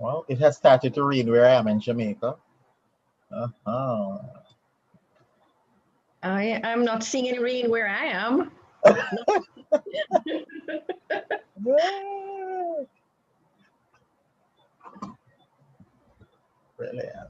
Well, it has started to rain where I am in Jamaica. I'm not seeing any rain where I am. Brilliant.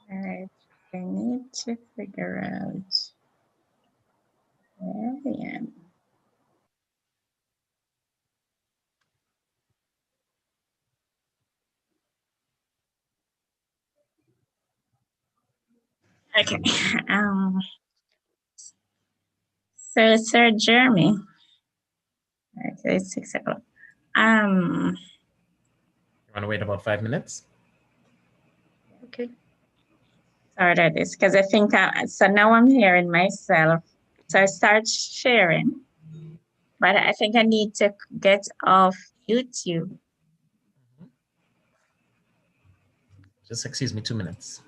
All right, I need to figure out where I am. Okay. So Sir Jeremy. Okay, it's 6 o'clock. You want to wait about 5 minutes? Okay. Sorry about this, because I think so now I'm hearing myself. So I start sharing, but I think I need to get off YouTube. Just excuse me 2 minutes.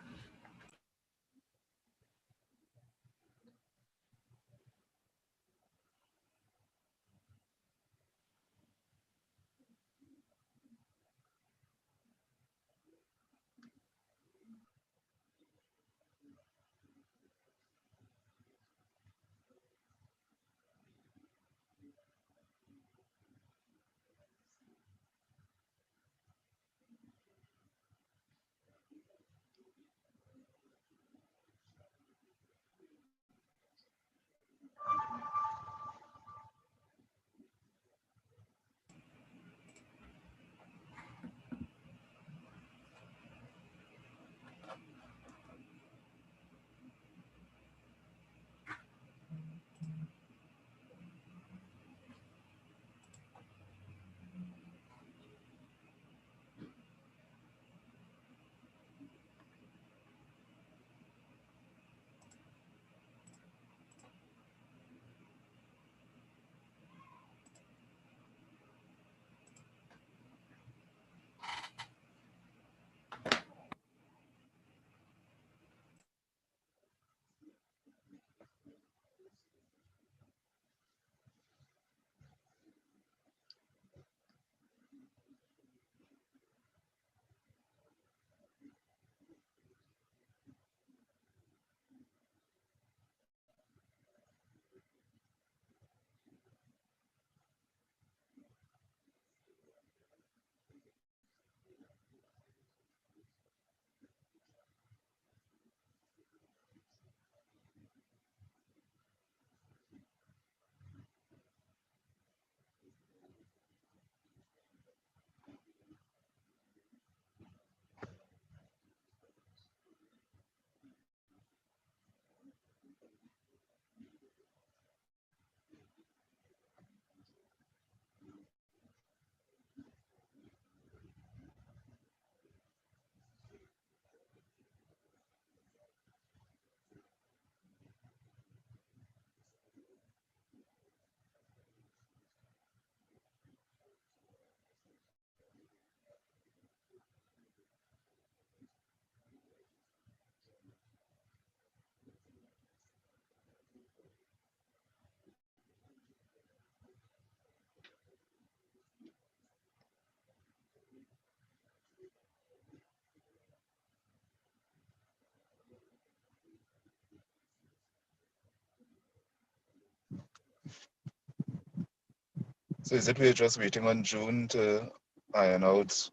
So is it we're just waiting on June to iron out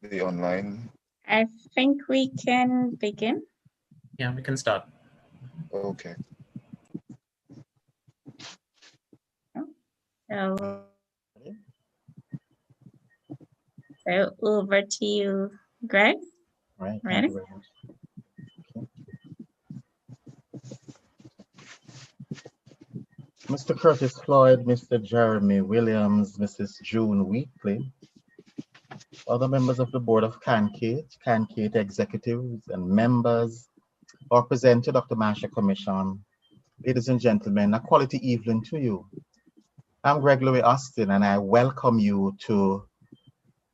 the online? I think we can begin. Yeah, we can start. Okay. So over to you, Greg. Right. Ready? Thank you very much. Mr. Curtis Floyd, Mr. Jeremy Williams, Mrs. June Wheatley, other members of the board of CANQATE, CANQATE executives and members, our presenter, Dr. Masha Commission, ladies and gentlemen, a quality evening to you. I'm Greg Louis Austin, and I welcome you to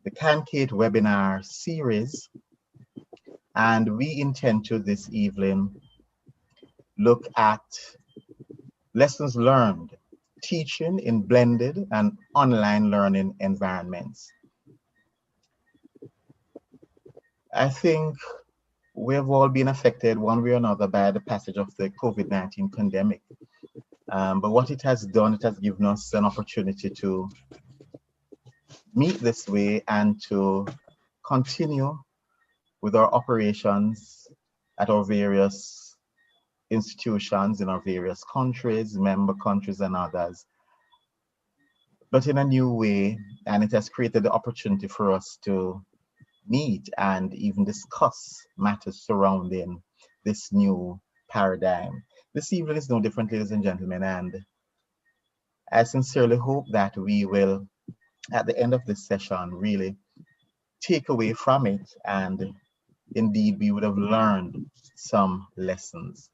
the CANQATE webinar series. And we intend to this evening look at lessons learned, teaching in blended and online learning environments. I think we've all been affected one way or another by the passage of the COVID-19 pandemic. But what it has done, it has given us an opportunity to meet this way and to continue with our operations at our various institutions in our various countries, member countries and others, but in a new way. And it has created the opportunity for us to meet and even discuss matters surrounding this new paradigm. This evening is no different, ladies and gentlemen, and I sincerely hope that we will, at the end of this session, really take away from it, and indeed we would have learned some lessons.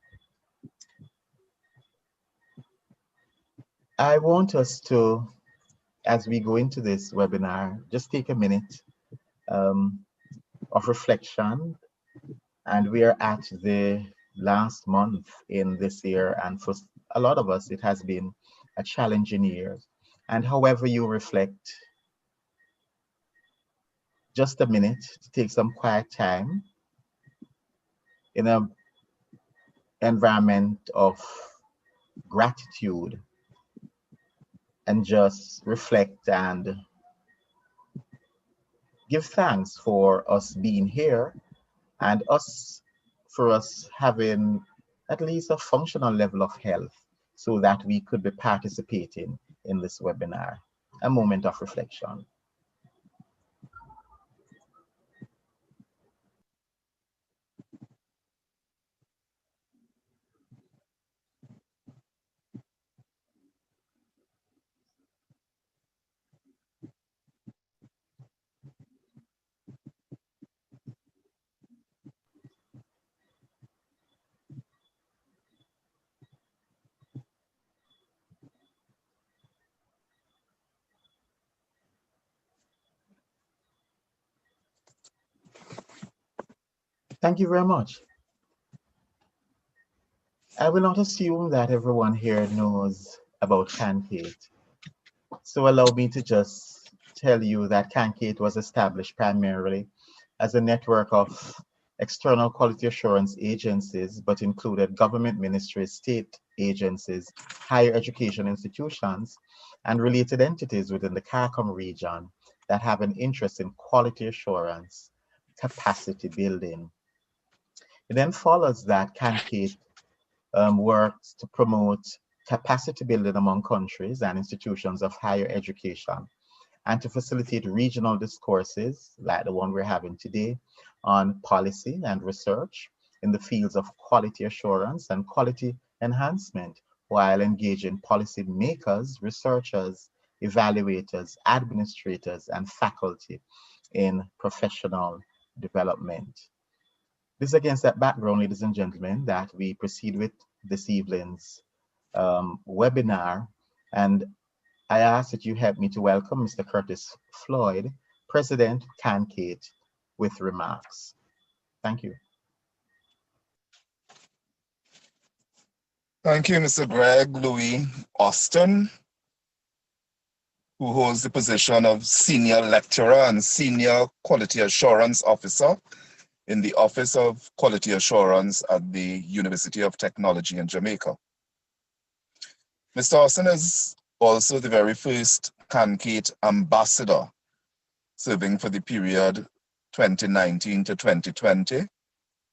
I want us to, as we go into this webinar, just take a minute of reflection. And we are at the last month in this year, and for a lot of us, it has been a challenging year. And however you reflect, just a minute to take some quiet time in an environment of gratitude and just reflect and give thanks for us being here and for us having at least a functional level of health so that we could be participating in this webinar. A moment of reflection. Thank you very much. I will not assume that everyone here knows about CANQATE. So allow me to just tell you that CANQATE was established primarily as a network of external quality assurance agencies, but included government ministries, state agencies, higher education institutions, and related entities within the CARICOM region that have an interest in quality assurance, capacity building. It then follows that CANQATE works to promote capacity building among countries and institutions of higher education, and to facilitate regional discourses like the one we're having today on policy and research in the fields of quality assurance and quality enhancement, while engaging policy makers, researchers, evaluators, administrators, and faculty in professional development. This is against that background, ladies and gentlemen, that we proceed with this evening's webinar. And I ask that you help me to welcome Mr. Curtis Floyd, President, CANQATE, with remarks. Thank you. Thank you, Mr. Greg Louis Austin, who holds the position of Senior Lecturer and Senior Quality Assurance Officer in the Office of Quality Assurance at the University of Technology in Jamaica. Mr. Austin is also the very first CANQATE ambassador, serving for the period 2019 to 2020,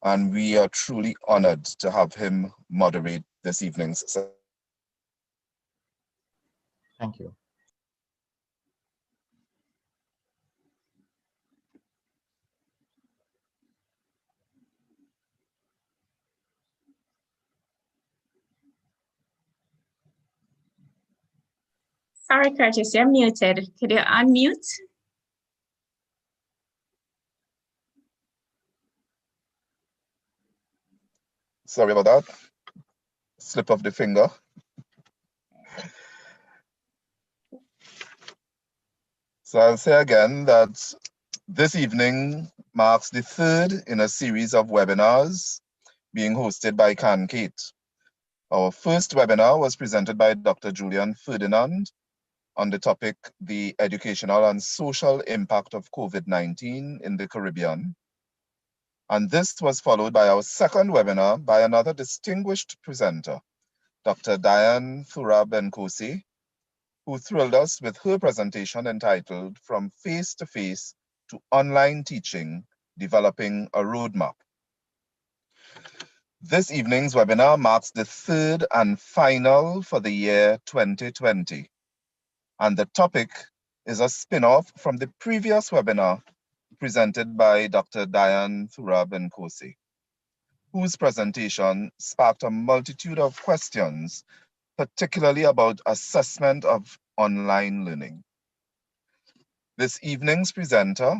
and we are truly honored to have him moderate this evening's session. Thank you. Sorry, Curtis, you're muted. Could you unmute? Sorry about that. Slip of the finger. So I'll say again that this evening marks the third in a series of webinars being hosted by CANQATE. Our first webinar was presented by Dr. Julian Ferdinand on the topic, the educational and social impact of COVID-19 in the Caribbean. And this was followed by our second webinar by another distinguished presenter, Dr. Diane Thura-Benkosi, who thrilled us with her presentation entitled From Face-to-Face to Online Teaching, Developing a Roadmap. This evening's webinar marks the third and final for the year 2020. And the topic is a spin-off from the previous webinar presented by Dr. Diane Thura-Benkosi, whose presentation sparked a multitude of questions, particularly about assessment of online learning. This evening's presenter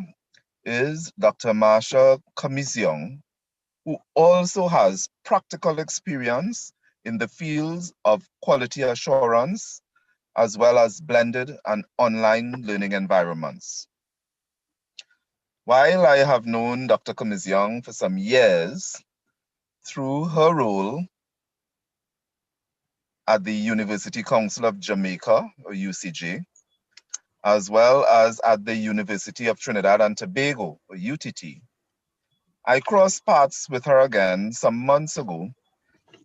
is Dr. Marsha Comisiong, who also has practical experience in the fields of quality assurance, as well as blended and online learning environments. While I have known Dr. Comisiong for some years through her role at the University Council of Jamaica, or UCJ, as well as at the University of Trinidad and Tobago, or UTT, I crossed paths with her again some months ago,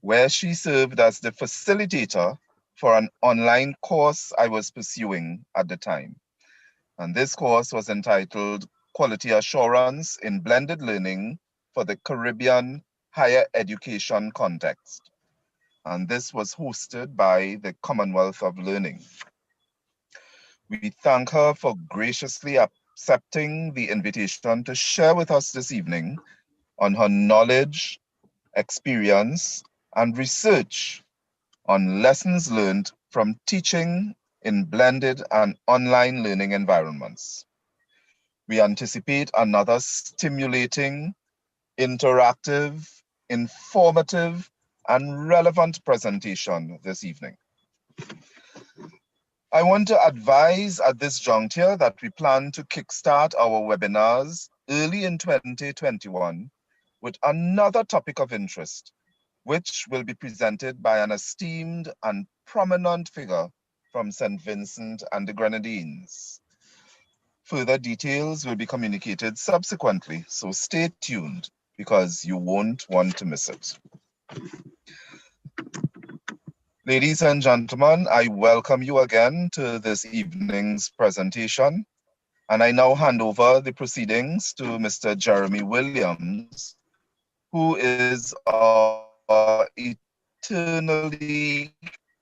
where she served as the facilitator for an online course I was pursuing at the time. And this course was entitled Quality Assurance in Blended Learning for the Caribbean Higher Education Context. And this was hosted by the Commonwealth of Learning. We thank her for graciously accepting the invitation to share with us this evening on her knowledge, experience, and research on lessons learned from teaching in blended and online learning environments. We anticipate another stimulating, interactive, informative, and relevant presentation this evening. I want to advise at this juncture that we plan to kickstart our webinars early in 2021 with another topic of interest, which will be presented by an esteemed and prominent figure from St. Vincent and the Grenadines. Further details will be communicated subsequently, so stay tuned because you won't want to miss it. Ladies and gentlemen, I welcome you again to this evening's presentation, and I now hand over the proceedings to Mr. Jeremy Williams, who is eternally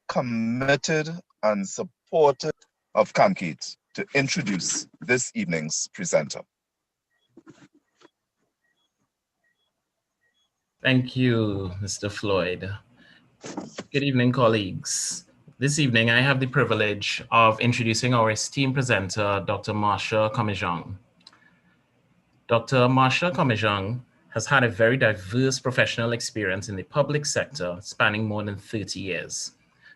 committed and supportive of CANQATE, to introduce this evening's presenter. Thank you, Mr. Floyd. Good evening, colleagues. This evening, I have the privilege of introducing our esteemed presenter, Dr. Marsha Comisiong. Dr. Marsha Comisiong has had a very diverse professional experience in the public sector, spanning more than 30 years.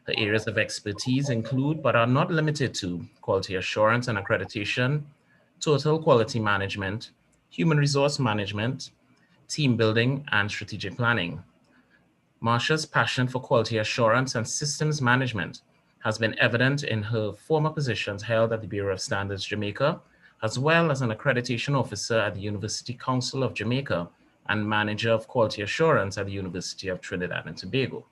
Her areas of expertise include, but are not limited to, quality assurance and accreditation, total quality management, human resource management, team building, and strategic planning. Marsha's passion for quality assurance and systems management has been evident in her former positions held at the Bureau of Standards Jamaica, as well as an accreditation officer at the University Council of Jamaica and manager of quality assurance at the University of Trinidad and Tobago.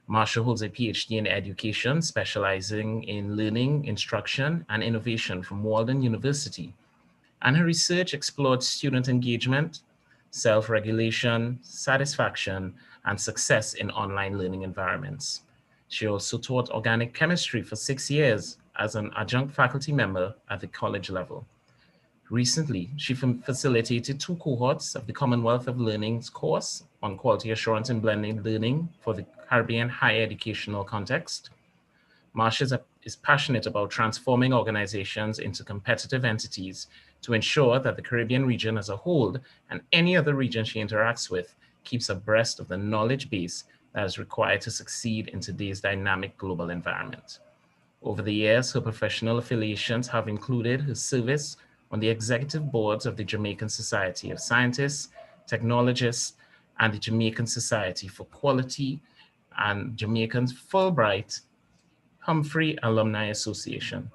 Marsha holds a PhD in education, specializing in learning, instruction, and innovation from Walden University, and her research explored student engagement, self-regulation, satisfaction, and success in online learning environments. She also taught organic chemistry for 6 years as an adjunct faculty member at the college level. Recently, she facilitated 2 cohorts of the Commonwealth of Learning's course on quality assurance and blended learning for the Caribbean higher educational context. Marsha is passionate about transforming organizations into competitive entities to ensure that the Caribbean region as a whole and any other region she interacts with keeps abreast of the knowledge base that is required to succeed in today's dynamic global environment. Over the years, her professional affiliations have included her service on the executive boards of the Jamaican Society of Scientists, Technologists, and the Jamaican Society for Quality and Jamaican's Fulbright Humphrey Alumni Association.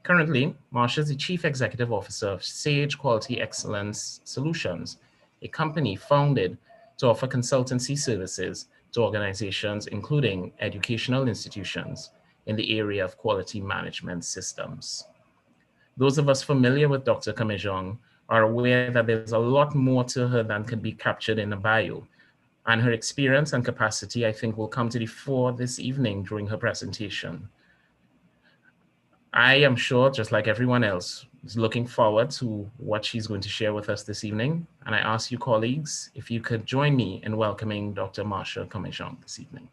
Currently, Marsha is the Chief Executive Officer of Sage Quality Excellence Solutions, a company founded to offer consultancy services to organizations including educational institutions in the area of quality management systems. Those of us familiar with Dr. Kamejong are aware that there's a lot more to her than can be captured in a bio, and her experience and capacity, I think, will come to the fore this evening during her presentation. I am sure, just like everyone else, is looking forward to what she's going to share with us this evening. And I ask you, colleagues, if you could join me in welcoming Dr. Marsha Kamejong this evening.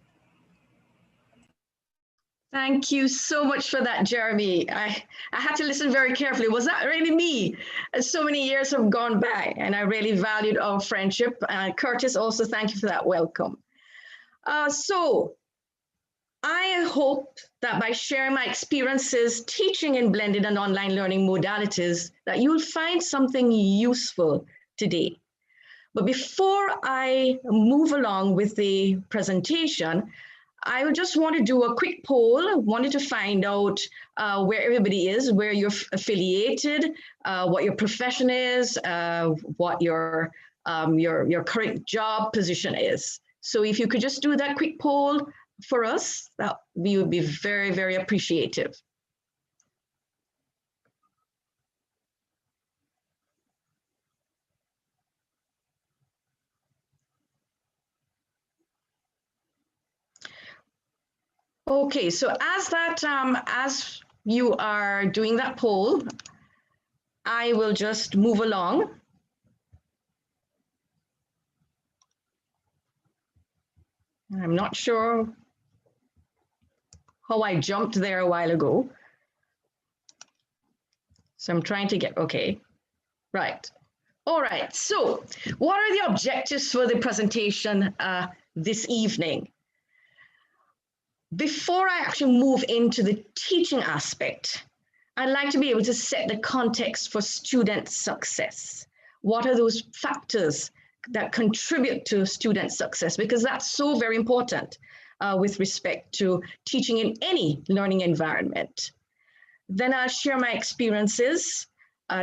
Thank you so much for that, Jeremy. I had to listen very carefully. Was that really me? So many years have gone by, and I really valued our friendship. Curtis, also thank you for that welcome. So I hope that by sharing my experiences teaching in blended and online learning modalities, that you'll find something useful today. But before I move along with the presentation, I just want to do a quick poll. I wanted to find out where everybody is, where you're affiliated, what your profession is, what your current job position is. So if you could just do that quick poll for us, that we would be very, very appreciative. Okay, so as you are doing that poll, I will just move along. I'm not sure how I jumped there a while ago. So I'm trying to get, okay, right. All right, so what are the objectives for the presentation this evening? Before I actually move into the teaching aspect, I'd like to be able to set the context for student success. What are those factors that contribute to student success? Because that's so very important with respect to teaching in any learning environment. Then I'll share my experiences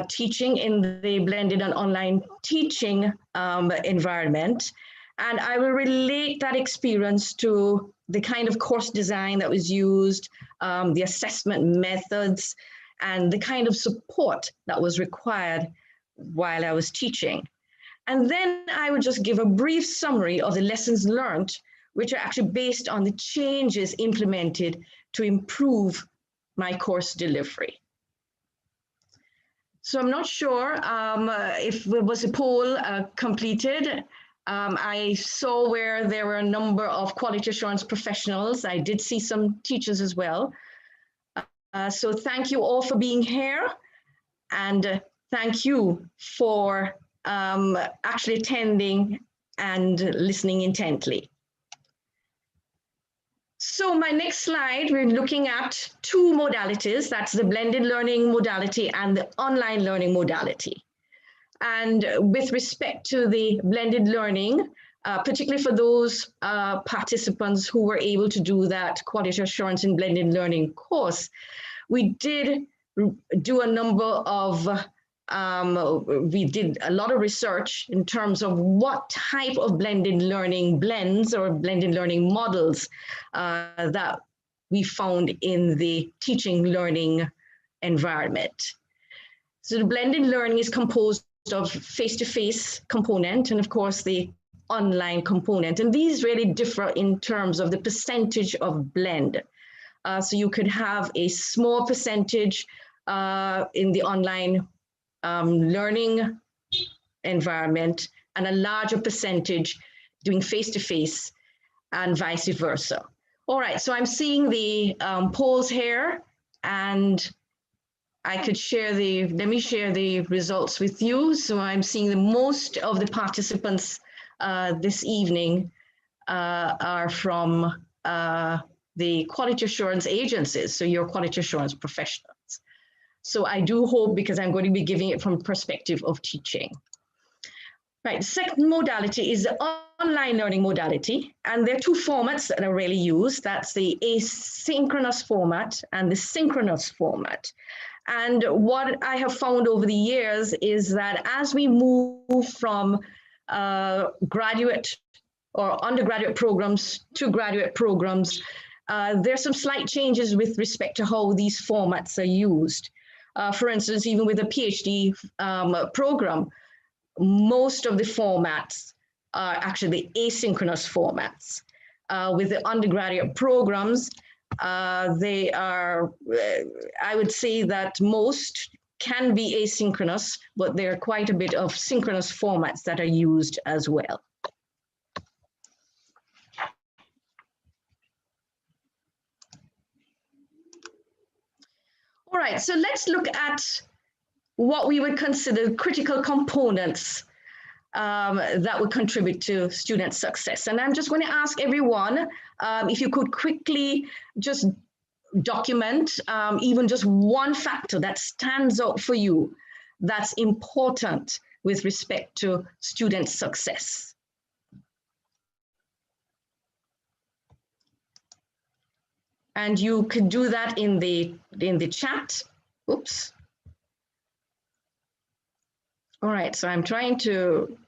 teaching in the blended and online teaching environment. And I will relate that experience to the kind of course design that was used, the assessment methods, and the kind of support that was required while I was teaching. And then I would just give a brief summary of the lessons learned, which are actually based on the changes implemented to improve my course delivery. So I'm not sure if there was a poll completed. I saw where there were a number of quality assurance professionals. I did see some teachers as well. So thank you all for being here, and thank you for actually attending and listening intently. So my next slide, we're looking at two modalities. That's the blended learning modality and the online learning modality. And with respect to the blended learning, particularly for those participants who were able to do that quality assurance in blended learning course, we did do a number of, we did a lot of research in terms of what type of blended learning blends or blended learning models that we found in the teaching learning environment. So the blended learning is composed of face-to-face component and of course the online component, and these really differ in terms of the percentage of blend. So you could have a small percentage in the online learning environment and a larger percentage doing face-to-face and vice versa. All right, so I'm seeing the polls here. and I could share let me share the results with you. So I'm seeing the most of the participants this evening are from the quality assurance agencies, so your quality assurance professionals. So I do hope, because I'm going to be giving it from the perspective of teaching. Right, the second modality is the online learning modality, and there are two formats that are really used. That's the asynchronous format and the synchronous format. And what I have found over the years is that as we move from graduate or undergraduate programs to graduate programs, there's some slight changes with respect to how these formats are used. For instance, even with a PhD program, most of the formats are actually asynchronous formats. With the undergraduate programs, they are, I would say that most can be asynchronous, but there are quite a bit of synchronous formats that are used as well. All right, so let's look at what we would consider critical components that would contribute to student success. And I'm just going to ask everyone if you could quickly just document even just one factor that stands out for you that's important with respect to student success. And you could do that in the chat. Oops. All right, so I'm trying to,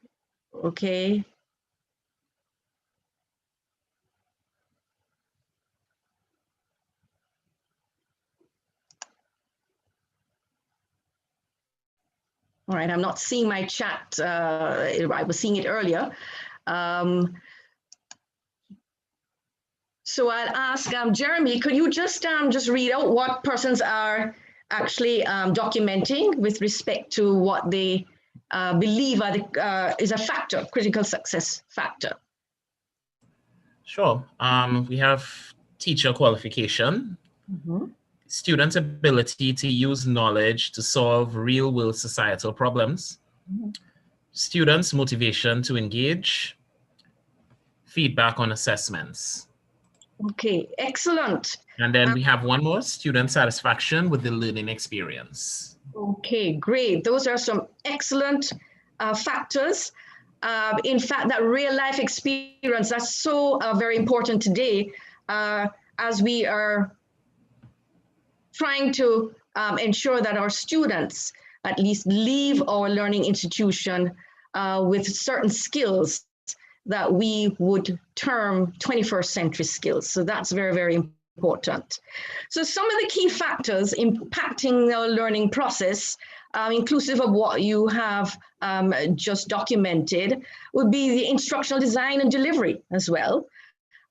okay. All right, I'm not seeing my chat. I was seeing it earlier. So I'll ask Jeremy, could you just read out what persons are actually documenting with respect to what they believe are is a factor, critical success factor? Sure. We have teacher qualification, student ability to use knowledge to solve real-world societal problems, students' motivation to engage, feedback on assessments. Okay, excellent. And then we have one more, student satisfaction with the learning experience. Okay, great. Those are some excellent factors. In fact, that real life experience, that's so very important today as we are trying to ensure that our students at least leave our learning institution with certain skills that we would term 21st century skills. So that's very, very important. So some of the key factors impacting the learning process, inclusive of what you have just documented, would be the instructional design and delivery as well,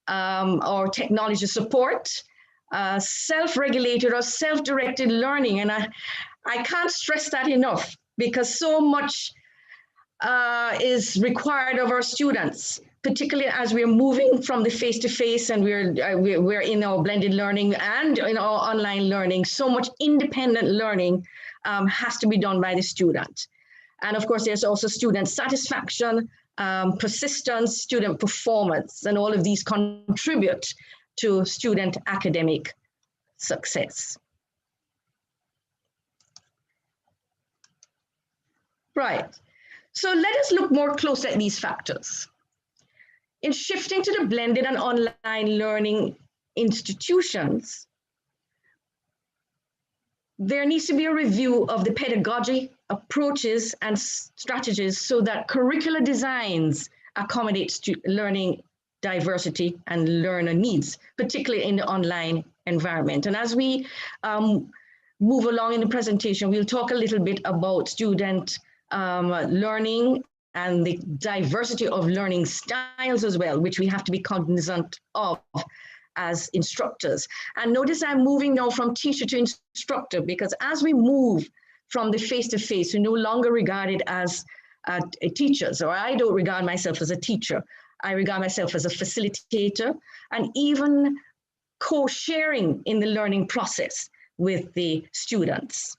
or technology support, self-regulated or self-directed learning. And I can't stress that enough, because so much is required of our students, particularly as we're moving from the face-to-face and we're in our blended learning and in our online learning. So much independent learning has to be done by the student. And of course, there's also student satisfaction, persistence, student performance, and all of these contribute to student academic success. Right. So let us look more close at these factors. In shifting to the blended and online learning institutions, there needs to be a review of the pedagogy, approaches, and strategies so that curricular designs accommodate learning diversity and learner needs, particularly in the online environment. And as we move along in the presentation, we'll talk a little bit about student learning and the diversity of learning styles as well, which we have to be cognizant of as instructors. And notice I'm moving now from teacher to instructor, because as we move from the face-to-face, we're no longer regarded as teachers, or I don't regard myself as a teacher. I regard myself as a facilitator and even co-sharing in the learning process with the students.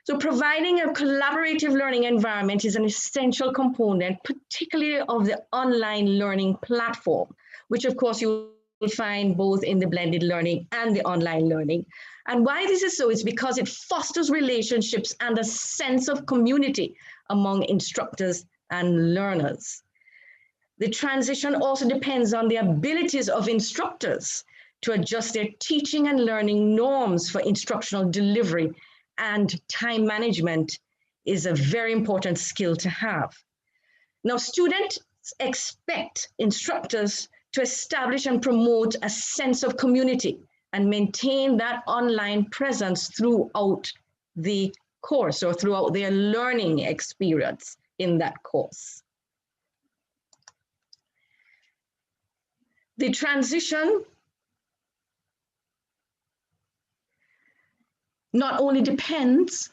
So providing a collaborative learning environment is an essential component, particularly of the online learning platform, which of course you will find both in the blended learning and the online learning. And why this is so is because it fosters relationships and a sense of community among instructors and learners. The transition also depends on the abilities of instructors to adjust their teaching and learning norms for instructional delivery, and time management is a very important skill to have. Now, students expect instructors to establish and promote a sense of community and maintain that online presence throughout the course or throughout their learning experience in that course. The transition not only depends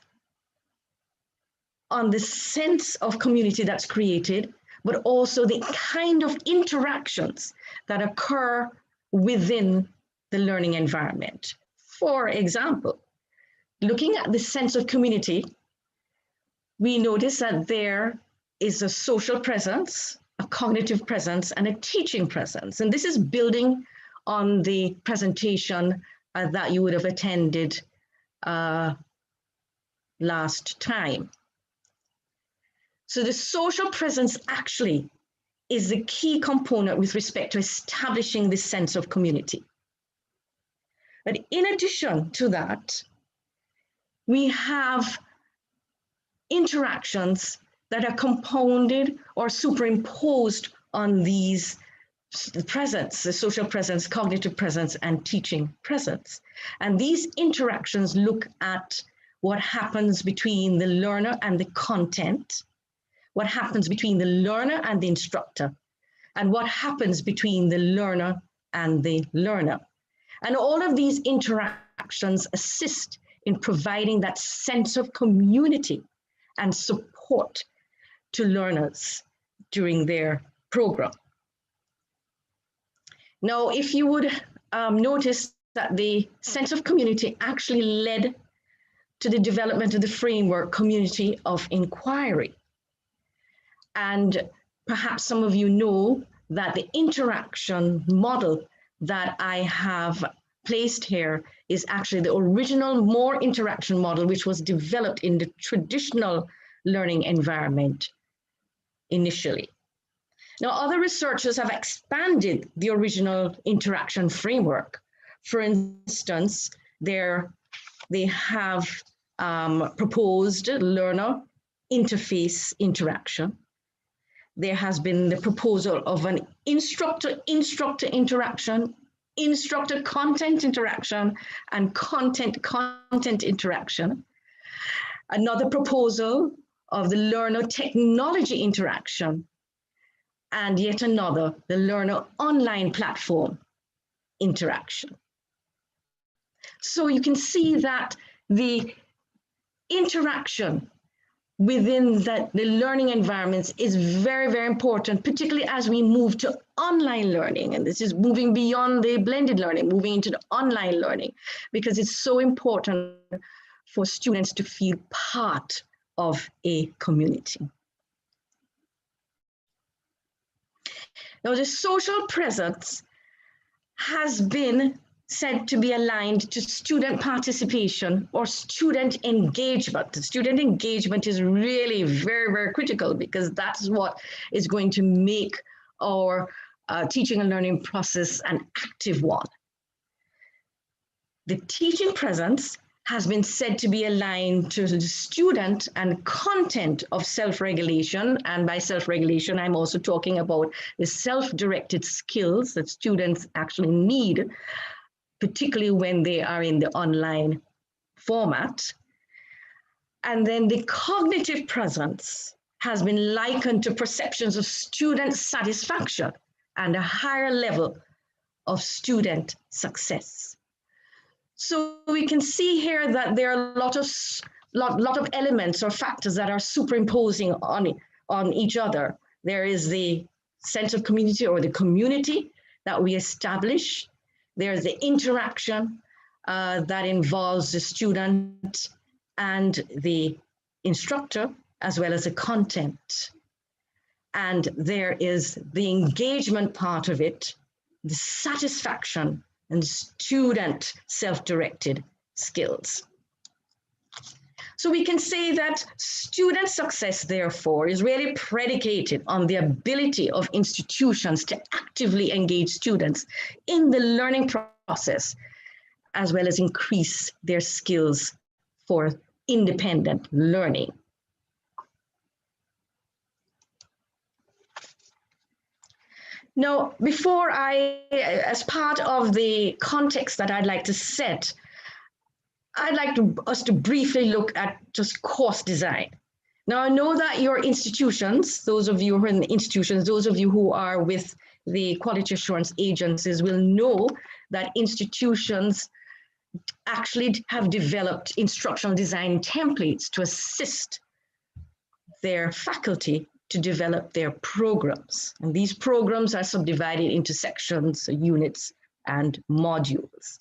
on the sense of community that's created, but also the kind of interactions that occur within the learning environment. For example, looking at the sense of community, we notice that there is a social presence, a cognitive presence, and a teaching presence. And this is building on the presentation that you would have attended last time. So the social presence actually is the key component with respect to establishing this sense of community. But in addition to that, we have interactions that are compounded or superimposed on these presence, the social presence, cognitive presence, and teaching presence. And these interactions look at what happens between the learner and the content, what happens between the learner and the instructor, and what happens between the learner and the learner. And all of these interactions assist in providing that sense of community and support to learners during their program. Now, if you would notice that the sense of community actually led to the development of the framework Community of Inquiry. And perhaps some of you know that the interaction model that I have placed here is actually the original more interaction model, which was developed in the traditional learning environment initially. Now, other researchers have expanded the original interaction framework. For instance, they have proposed learner interface interaction. There has been the proposal of an instructor-instructor interaction, instructor content interaction, and content interaction. Another proposal of the learner technology interaction, and yet another, the learner online platform interaction. So you can see that the interaction within the learning environments is very, very important, particularly as we move to online learning. And this is moving beyond the blended learning, moving into the online learning, because it's so important for students to feel part of a community. Now, the social presence has been said to be aligned to student participation or student engagement. The student engagement is really very, very critical, because that's what is going to make our teaching and learning process an active one. The teaching presence has been said to be aligned to the student and content of self-regulation. And by self-regulation, I'm also talking about the self-directed skills that students actually need, particularly when they are in the online format. And then the cognitive presence has been likened to perceptions of student satisfaction and a higher level of student success. So we can see here that there are a lot of elements or factors that are superimposing on each other. There is the sense of community or the community that we establish. There's the interaction that involves the student and the instructor, as well as the content. And there is the engagement part of it, the satisfaction and student self-directed skills. So we can say that student success, therefore, is really predicated on the ability of institutions to actively engage students in the learning process, as well as increase their skills for independent learning. Now, before as part of the context that I'd like to set, I'd like us to briefly look at just course design. Now, I know that your institutions, those of you who are in the institutions, those of you who are with the quality assurance agencies will know that institutions actually have developed instructional design templates to assist their faculty to develop their programs. And these programs are subdivided into sections, units, and modules.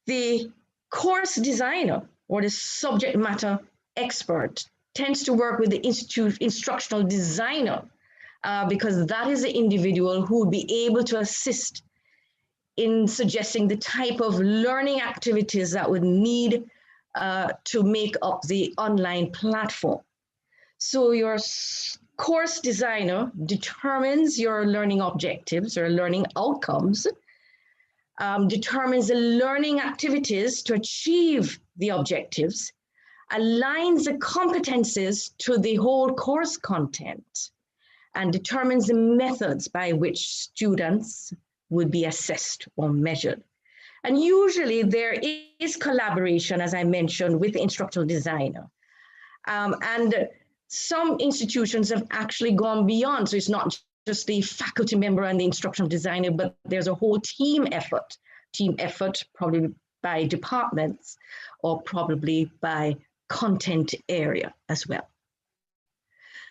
The course designer or the subject matter expert tends to work with the instructional designer because that is the individual who will be able to assist in suggesting the type of learning activities that would need to make up the online platform. So your course designer determines your learning objectives or learning outcomes, determines the learning activities to achieve the objectives, aligns the competencies to the whole course content, and determines the methods by which students would be assessed or measured. And usually there is collaboration, as I mentioned, with the instructional designer. And some institutions have actually gone beyond. So it's not just the faculty member and the instructional designer, but there's a whole team effort probably by departments or probably by content area as well.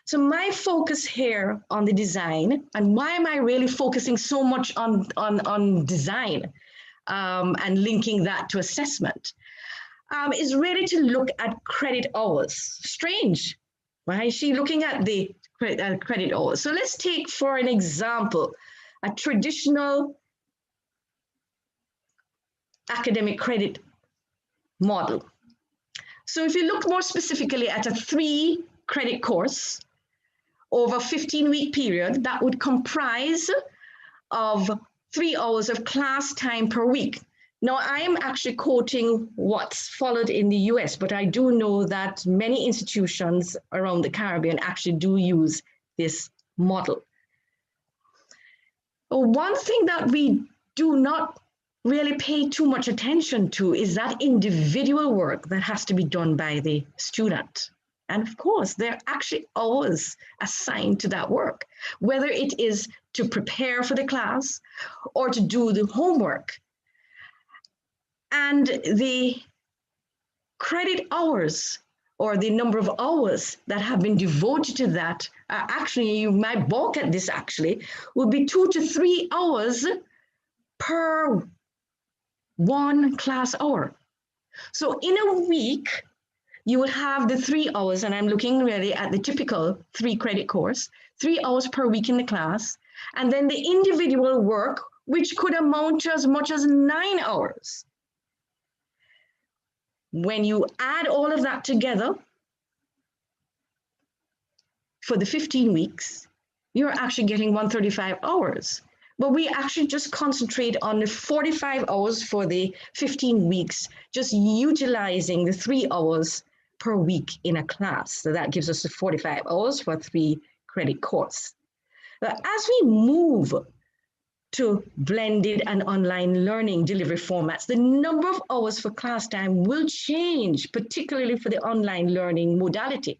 So my focus here on the design, and why am I really focusing so much on design and linking that to assessment, is really to look at credit hours. Strange, right? She looking at the credit hours. So let's take, for an example, a traditional academic credit model. So if you look more specifically at a 3-credit course over a 15-week period, that would comprise of 3 hours of class time per week. Now, I am actually quoting what's followed in the US, but I do know that many institutions around the Caribbean actually do use this model. One thing that we do not really pay too much attention to is that individual work that has to be done by the student. And of course, there are actually hours assigned to that work, whether it is to prepare for the class or to do the homework. And the credit hours or the number of hours that have been devoted to that are actually, you might balk at this actually, will be 2 to 3 hours per 1 class hour. So in a week, you would have the 3 hours, and I'm looking really at the typical 3-credit course, 3 hours per week in the class, and then the individual work, which could amount to as much as 9 hours. When you add all of that together for the 15 weeks, you're actually getting 135 hours. But we actually just concentrate on the 45 hours for the 15 weeks, just utilizing the 3 hours per week in a class. So that gives us the 45 hours for a 3-credit course. But as we move to blended and online learning delivery formats, the number of hours for class time will change, particularly for the online learning modality,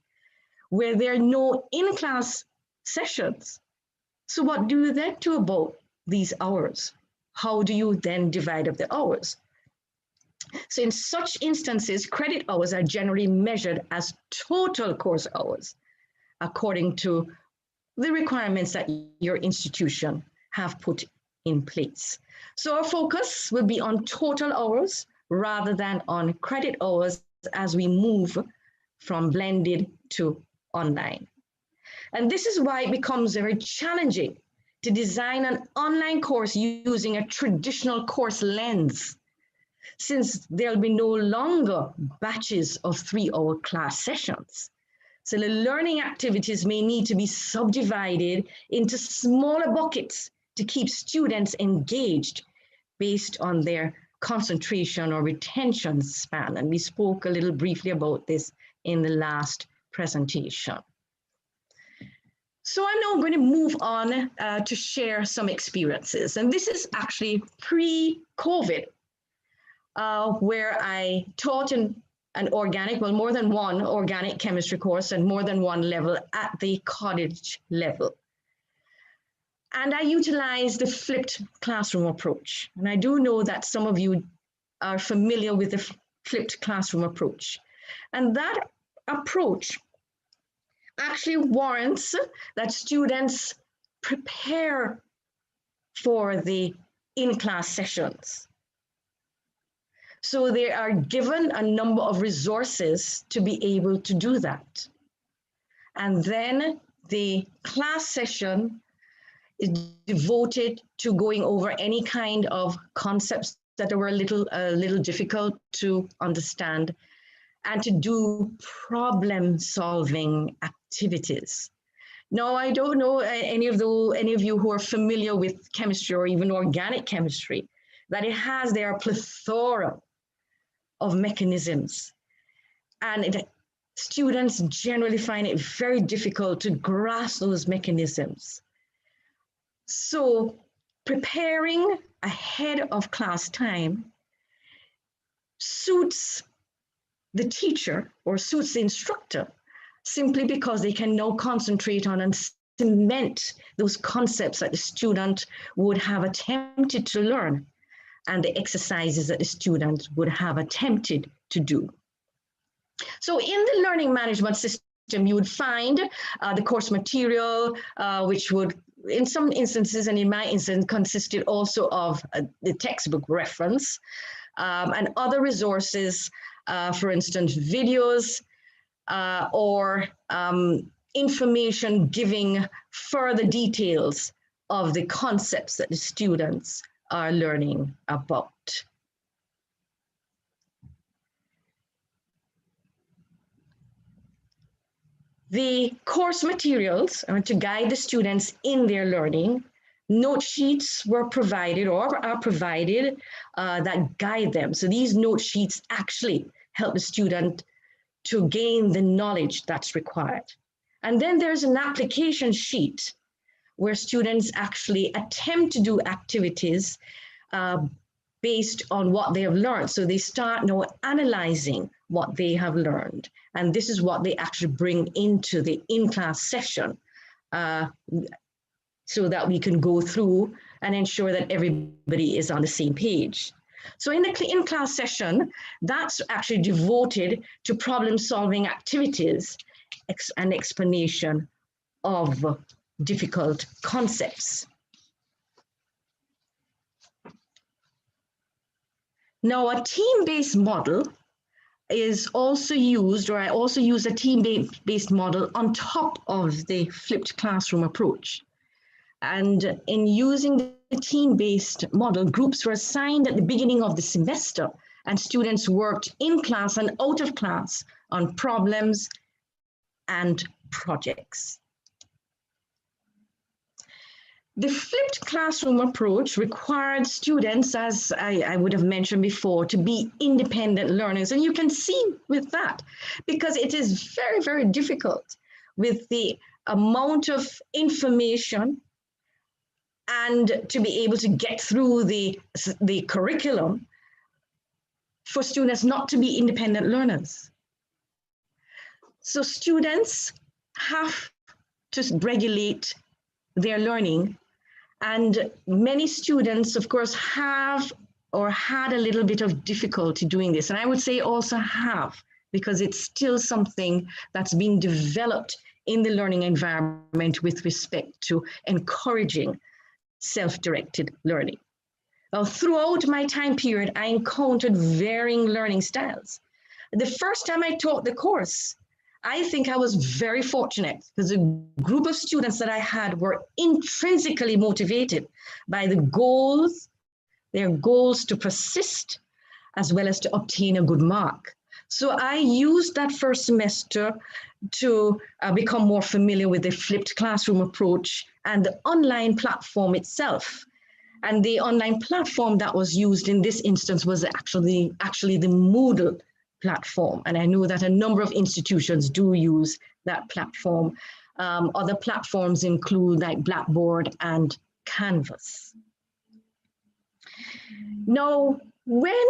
where there are no in-class sessions. So what do you then do about these hours? How do you then divide up the hours? So in such instances, credit hours are generally measured as total course hours, according to the requirements that your institution have put in place. So our focus will be on total hours rather than on credit hours as we move from blended to online. And this is why it becomes very challenging to design an online course using a traditional course lens, since there'll be no longer batches of 3-hour class sessions. So the learning activities may need to be subdivided into smaller buckets to keep students engaged based on their concentration or retention span. And we spoke a little briefly about this in the last presentation. So I'm now going to move on to share some experiences. And this is actually pre-COVID, where I taught an organic, well, more than one organic chemistry course and more than one level at the college level. And I utilized the flipped classroom approach. And I do know that some of you are familiar with the flipped classroom approach. And that approach actually warrants that students prepare for the in-class sessions. So they are given a number of resources to be able to do that. And then the class session is devoted to going over any kind of concepts that were a little difficult to understand, and to do problem-solving activities. Now, I don't know any of you who are familiar with chemistry or even organic chemistry, that there are a plethora of mechanisms, and students generally find it very difficult to grasp those mechanisms. So preparing ahead of class time suits the teacher or suits the instructor simply because they can now concentrate on and cement those concepts that the student would have attempted to learn and the exercises that the student would have attempted to do. So in the learning management system, you would find the course material, which would, in some instances, and in my instance, consisted also of the textbook reference and other resources, for instance, videos or information giving further details of the concepts that the students are learning about. The course materials are to guide the students in their learning. Note sheets were provided or are provided that guide them. So these note sheets actually help the student to gain the knowledge that's required. And then there's an application sheet where students actually attempt to do activities based on what they have learned. So they start now analyzing what they have learned. And this is what they actually bring into the in-class session so that we can go through and ensure that everybody is on the same page. So in the in-class session, that's actually devoted to problem-solving activities and explanation of difficult concepts. Now, a team-based model is also used, or I also use a team-based model on top of the flipped classroom approach. And in using the team-based model, groups were assigned at the beginning of the semester, and students worked in class and out of class on problems and projects. The flipped classroom approach required students, as I would have mentioned before, to be independent learners. And you can see with that, because it is very, very difficult with the amount of information and to be able to get through the curriculum for students not to be independent learners. So students have to regulate their learning. And many students, of course, have or had a little bit of difficulty doing this. And I would say also have, because it's still something that's being developed in the learning environment with respect to encouraging self-directed learning. Now, throughout my time period, I encountered varying learning styles. The first time I taught the course, I think I was very fortunate because the group of students that I had were intrinsically motivated by their goals to persist, as well as to obtain a good mark. So I used that first semester to become more familiar with the flipped classroom approach and the online platform itself. And the online platform that was used in this instance was actually the Moodle platform. And I know that a number of institutions do use that platform. Other platforms include like Blackboard and Canvas. Now, when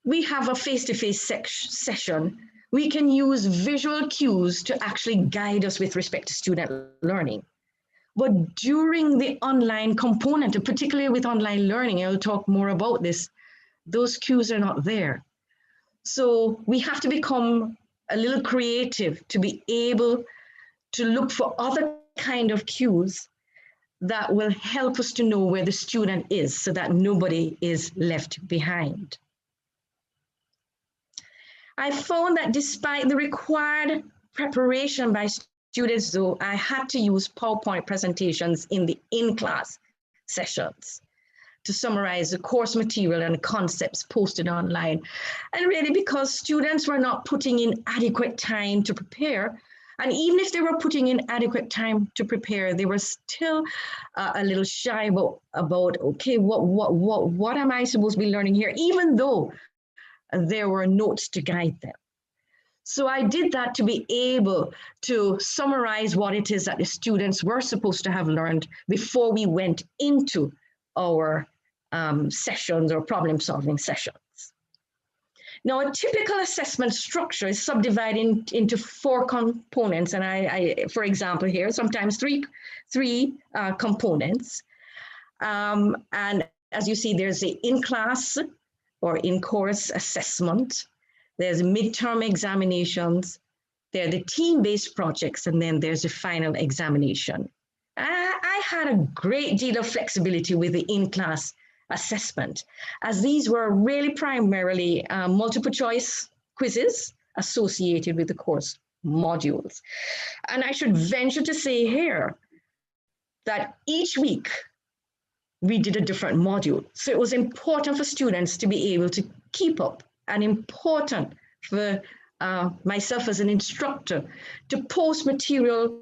we have a face-to-face session, we can use visual cues to actually guide us with respect to student learning. But during the online component, and particularly with online learning, I'll talk more about this, those cues are not there. So we have to become a little creative to be able to look for other kind of cues that will help us to know where the student is so that nobody is left behind. I found that despite the required preparation by students, though, I had to use PowerPoint presentations in the in-class sessions to summarize the course material and concepts posted online. And really because students were not putting in adequate time to prepare, and even if they were putting in adequate time to prepare, they were still a little shy about okay, what am I supposed to be learning here, even though there were notes to guide them. So I did that to be able to summarize what it is that the students were supposed to have learned before we went into our sessions or problem-solving sessions. Now, a typical assessment structure is subdivided into 4 components, and I for example, here, sometimes three components. And as you see, there's the in-class or in-course assessment, there's midterm examinations, there are the team-based projects, and then there's the final examination. I had a great deal of flexibility with the in-class assessment, as these were really primarily multiple choice quizzes associated with the course modules. And I should venture to say here that each week we did a different module. So it was important for students to be able to keep up, and important for myself as an instructor to post material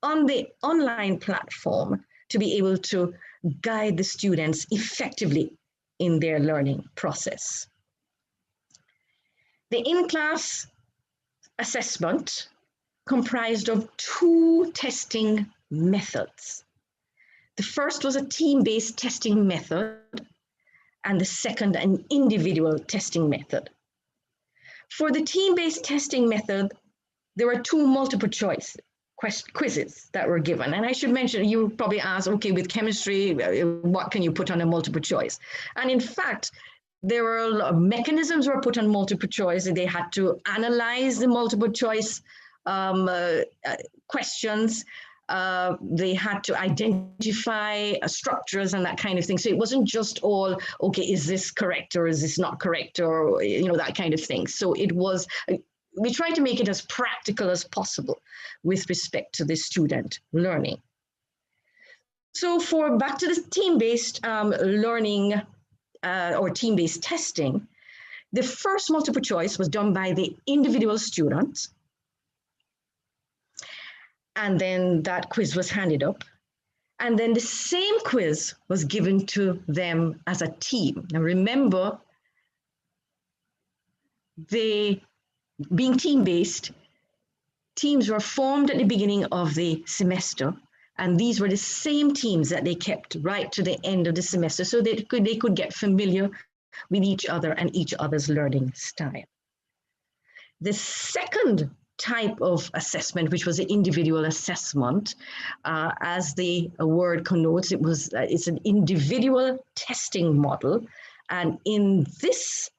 on the online platform to be able to guide the students effectively in their learning process. The in-class assessment comprised of 2 testing methods. The first was a team-based testing method, and the second an individual testing method. For the team-based testing method, there were 2 multiple choice quizzes that were given. And I should mention, you probably ask, okay, with chemistry, what can you put on a multiple choice? And in fact, there were mechanisms were put on multiple choice. They had to analyze the multiple choice questions. They had to identify structures and that kind of thing. So it wasn't just all, okay, is this correct or is this not correct, or, you know, that kind of thing. So it was, we tried to make it as practical as possible with respect to the student learning. So for back to the team-based learning or team-based testing, the first multiple choice was done by the individual student. And then that quiz was handed up. And then the same quiz was given to them as a team. Now remember, being team-based, teams were formed at the beginning of the semester, and these were the same teams that they kept right to the end of the semester, so they could get familiar with each other and each other's learning style. The second type of assessment, which was an individual assessment, as the word connotes, it's an individual testing model, and in this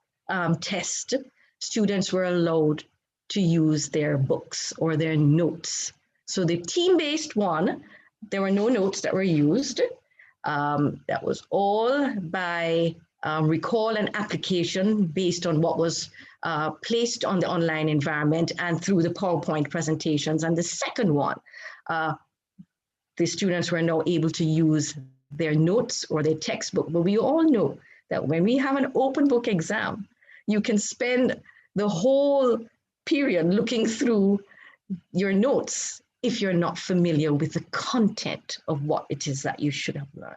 test, students were allowed to use their books or their notes. So the team-based one, there were no notes that were used. That was all by recall and application based on what was placed on the online environment and through the PowerPoint presentations. And the second one, the students were now able to use their notes or their textbook. But we all know that when we have an open book exam, you can spend the whole period looking through your notes if you're not familiar with the content of what it is that you should have learned.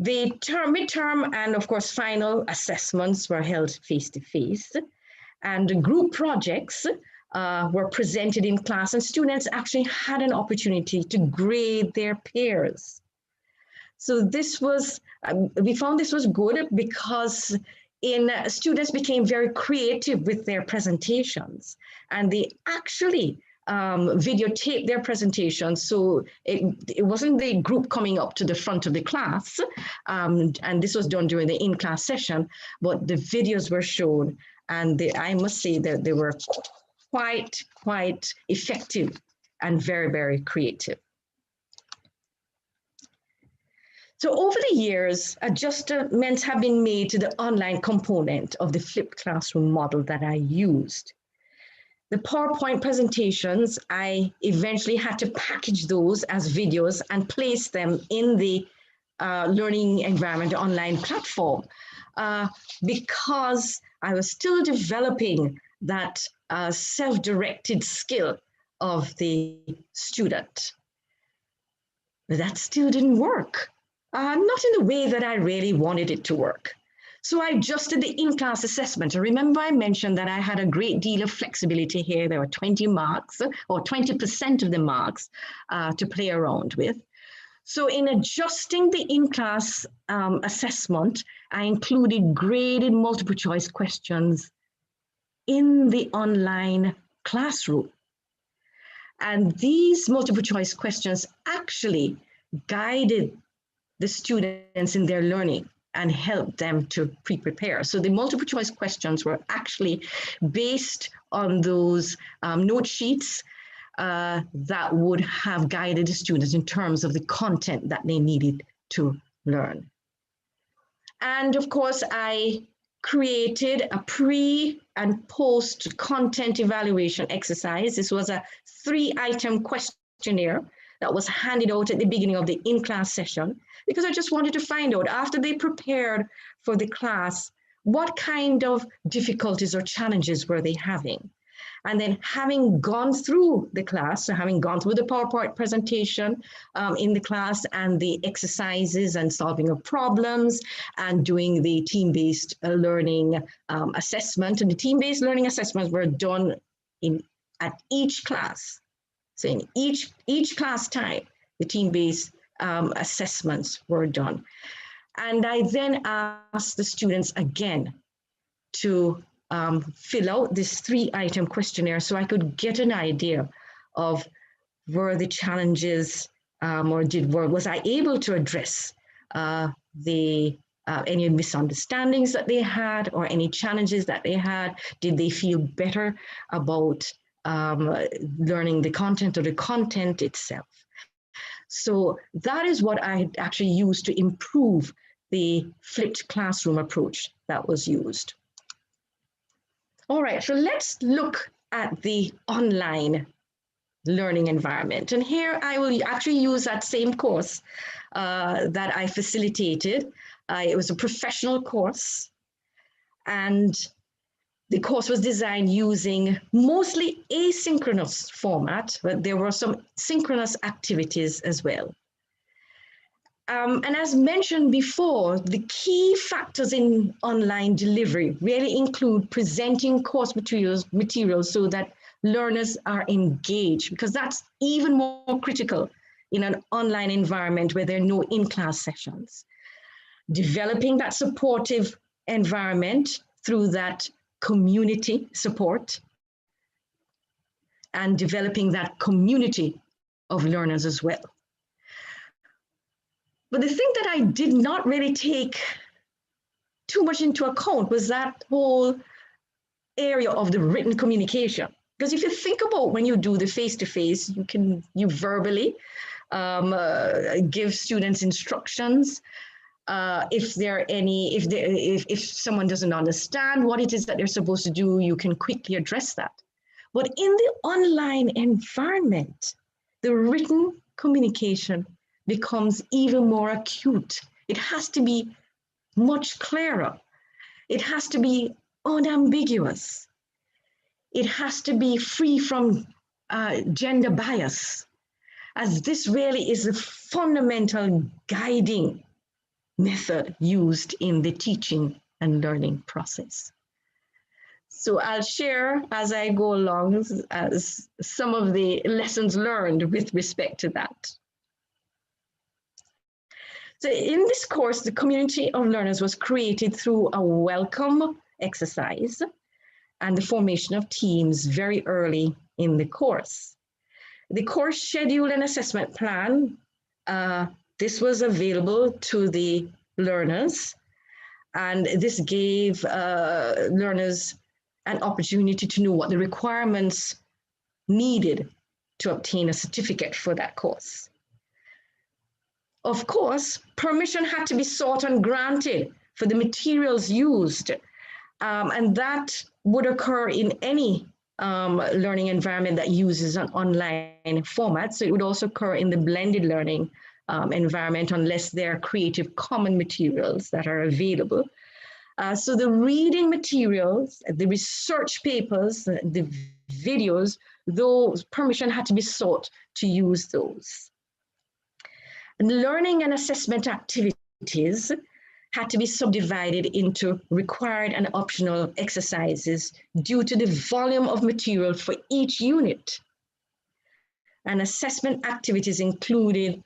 The midterm and of course final assessments were held face-to-face, and group projects were presented in class, and students actually had an opportunity to grade their peers. So this was, we found this was good because students became very creative with their presentations, and they actually videotape their presentations. So it wasn't the group coming up to the front of the class, and this was done during the in-class session, but the videos were shown, and I must say that they were quite effective and very, very creative. So over the years, adjustments have been made to the online component of the flipped classroom model that I used. The PowerPoint presentations, I eventually had to package those as videos and place them in the learning environment online platform because I was still developing that self-directed skill of the student. But that still didn't work. Not in the way that I really wanted it to work. So I adjusted the in-class assessment. Remember I mentioned that I had a great deal of flexibility here. There were 20 marks or 20% of the marks to play around with. So in adjusting the in-class assessment, I included graded multiple choice questions in the online classroom. And these multiple choice questions actually guided the students in their learning and helped them to pre-prepare. So the multiple choice questions were actually based on those note sheets that would have guided the students in terms of the content that they needed to learn. And of course, I created a pre and post content evaluation exercise. This was a 3-item questionnaire that was handed out at the beginning of the in-class session, because I just wanted to find out, after they prepared for the class, what kind of difficulties or challenges were they having? And then having gone through the class, so having gone through the PowerPoint presentation in the class and the exercises and solving of problems and doing the team-based learning assessment, and the team-based learning assessments were done at each class. So in each class time, the team-based assessments were done. And I then asked the students again to fill out this 3-item questionnaire so I could get an idea of were the challenges was I able to address any misunderstandings that they had or any challenges that they had? Did they feel better about learning the content or the content itself? So that is what I actually used to improve the flipped classroom approach that was used. All right, so let's look at the online learning environment. And here I will actually use that same course that I facilitated. It was a professional course, and the course was designed using mostly asynchronous format, but there were some synchronous activities as well. And as mentioned before, the key factors in online delivery really include presenting course materials so that learners are engaged, because that's even more critical in an online environment where there are no in-class sessions. Developing that supportive environment through that community support, and developing that community of learners as well. But the thing that I did not really take too much into account was that whole area of the written communication. Because if you think about when you do the face-to-face, you verbally give students instructions. If someone doesn't understand what it is that they're supposed to do, you can quickly address that. But in the online environment, the written communication becomes even more acute. It has to be much clearer. It has to be unambiguous. It has to be free from gender bias, as this really is a fundamental guiding method used in the teaching and learning process. So I'll share as I go along as some of the lessons learned with respect to that. So in this course, the community of learners was created through a welcome exercise and the formation of teams very early in the course. The course schedule and assessment plan, this was available to the learners, and this gave learners an opportunity to know what the requirements needed to obtain a certificate for that course. Of course, permission had to be sought and granted for the materials used, and that would occur in any learning environment that uses an online format. So it would also occur in the blended learning environment unless there are Creative Commons materials that are available. So the reading materials, the research papers, the videos, those permission had to be sought to use those. And learning and assessment activities had to be subdivided into required and optional exercises due to the volume of material for each unit. And assessment activities included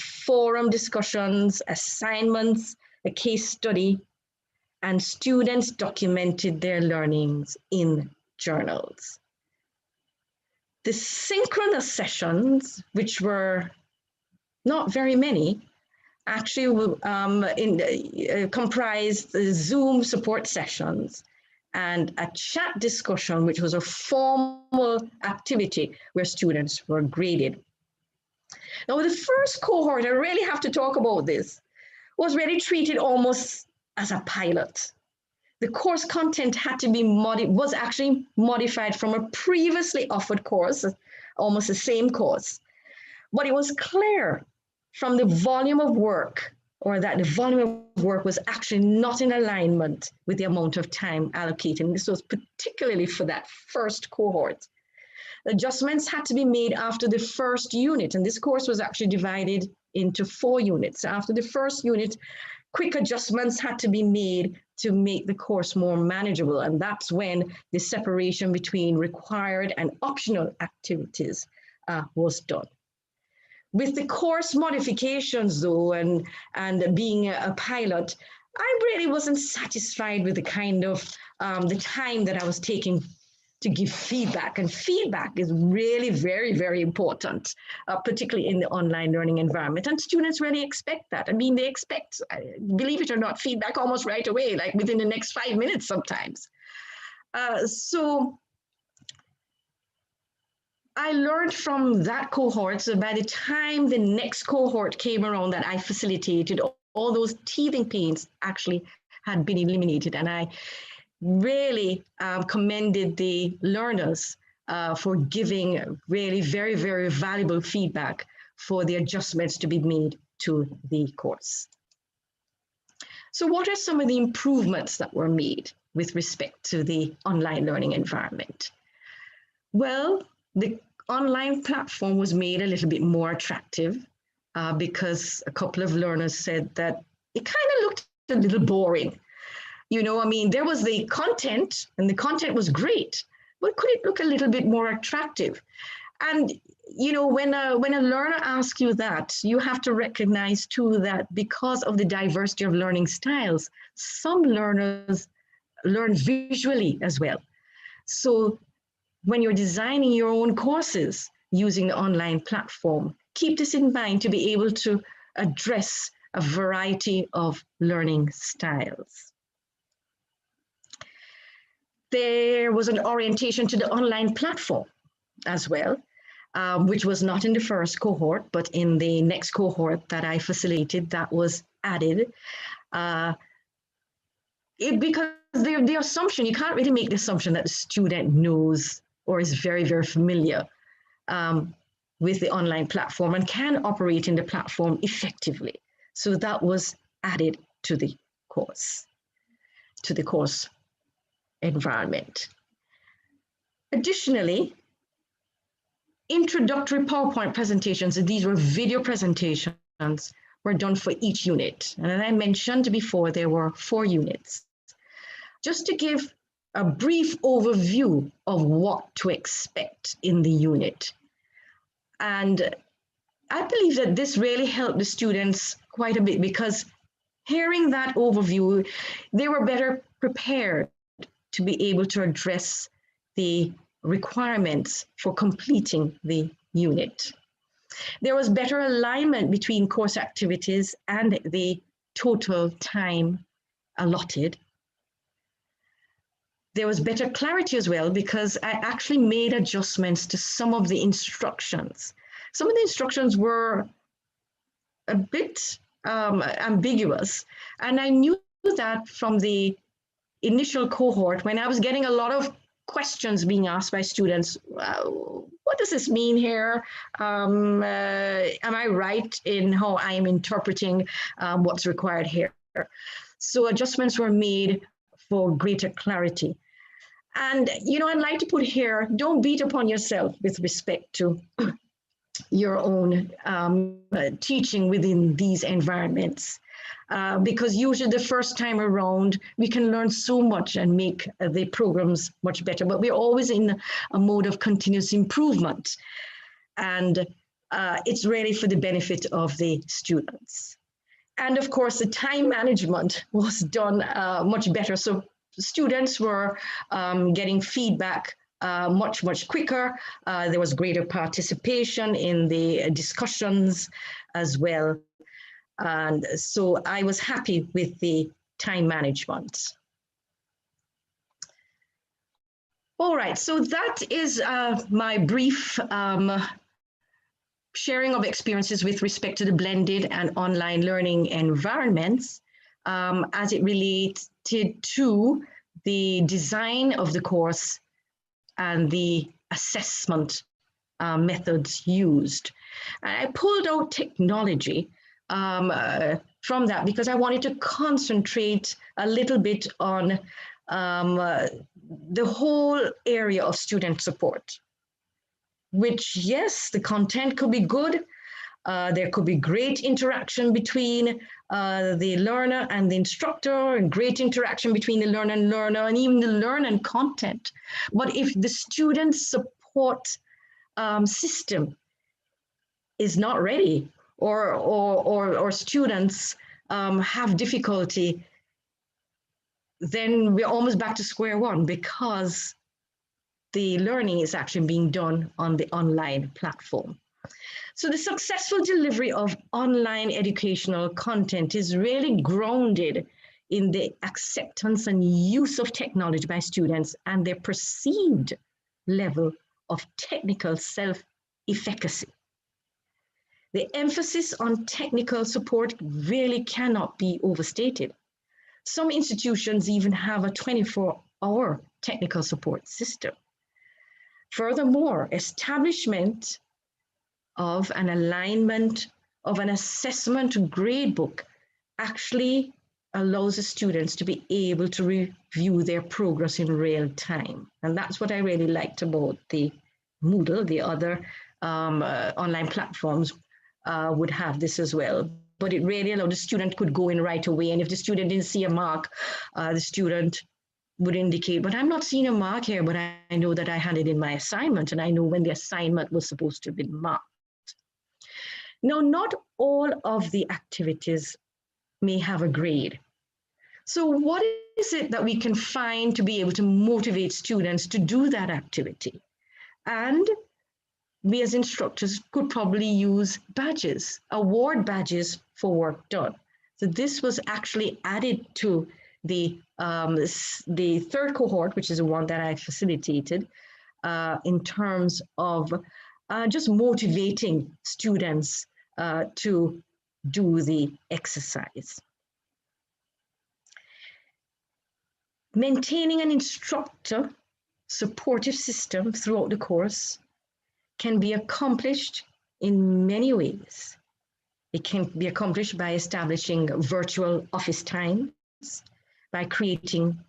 forum discussions, assignments, a case study, and students documented their learnings in journals. The synchronous sessions, which were not very many, actually comprised the Zoom support sessions and a chat discussion, which was a formal activity where students were graded. Now, the first cohort, I really have to talk about this, was really treated almost as a pilot. The course content had to be was actually modified from a previously offered course, almost the same course. But it was clear from the volume of work, or that the volume of work was actually not in alignment with the amount of time allocated. And this was particularly for that first cohort. Adjustments had to be made after the first unit, and this course was actually divided into 4 units. After the first unit, quick adjustments had to be made to make the course more manageable, and that's when the separation between required and optional activities was done. With the course modifications though, and being a pilot, I really wasn't satisfied with the kind of the time that I was taking to give feedback. And feedback is really very, very important, particularly in the online learning environment. And students really expect that. I mean, they expect, believe it or not, feedback almost right away, like within the next 5 minutes sometimes. So I learned from that cohort. So by the time the next cohort came around that I facilitated, all those teething pains actually had been eliminated. And I really commended the learners for giving really very, very valuable feedback for the adjustments to be made to the course. So what are some of the improvements that were made with respect to the online learning environment? Well, the online platform was made a little bit more attractive because a couple of learners said that it kind of looked a little boring. You know, I mean, there was the content and the content was great, but could it look a little bit more attractive? And, you know, when a learner asks you that, you have to recognize too that because of the diversity of learning styles, some learners learn visually as well. So when you're designing your own courses using the online platform, keep this in mind to be able to address a variety of learning styles. There was an orientation to the online platform as well. which was not in the first cohort, but in the next cohort that I facilitated, that was added. Because the assumption, you can't really make the assumption that the student knows or is very, very familiar with the online platform and can operate in the platform effectively. So that was added to the course environment. Additionally, introductory PowerPoint presentations, and these were video presentations, were done for each unit. And as I mentioned before, there were 4 units. Just to give a brief overview of what to expect in the unit. And I believe that this really helped the students quite a bit, because hearing that overview, they were better prepared to be able to address the requirements for completing the unit. There was better alignment between course activities and the total time allotted. There was better clarity as well, because I actually made adjustments to some of the instructions. Some of the instructions were a bit ambiguous, and I knew that from the initial cohort when I was getting a lot of questions being asked by students. What does this mean here? Am I right in how I am interpreting what's required here? So adjustments were made for greater clarity. And, you know, I'd like to put here, don't beat upon yourself with respect to your own teaching within these environments. Because usually the first time around, we can learn so much and make the programs much better, but we're always in a mode of continuous improvement. And it's really for the benefit of the students. And of course, the time management was done much better. So students were getting feedback much quicker. There was greater participation in the discussions as well. And so I was happy with the time management. All right, so that is my brief sharing of experiences with respect to the blended and online learning environments as it related to the design of the course and the assessment methods used. I pulled out technology from that because I wanted to concentrate a little bit on the whole area of student support, which, yes, the content could be good. There could be great interaction between the learner and the instructor, and great interaction between the learner and even the learner and content. But if the student support system is not ready, or students have difficulty, then we're almost back to square one, because the learning is actually being done on the online platform. So the successful delivery of online educational content is really grounded in the acceptance and use of technology by students and their perceived level of technical self-efficacy. The emphasis on technical support really cannot be overstated. Some institutions even have a 24-hour technical support system. Furthermore, establishment of an alignment of an assessment gradebook actually allows the students to be able to review their progress in real time. And that's what I really liked about the Moodle. The other online platforms would have this as well. But it really allowed the student could go in right away. And if the student didn't see a mark, the student would indicate, but I'm not seeing a mark here, but I know that I handed in my assignment, and I know when the assignment was supposed to have been marked. Now, not all of the activities may have a grade. So what is it that we can find to be able to motivate students to do that activity? And we as instructors could probably use badges, award badges for work done. So this was actually added to the third cohort, which is the one that I facilitated, in terms of just motivating students to do the exercise. Maintaining an instructor supportive system throughout the course can be accomplished in many ways. It can be accomplished by establishing virtual office times, by creating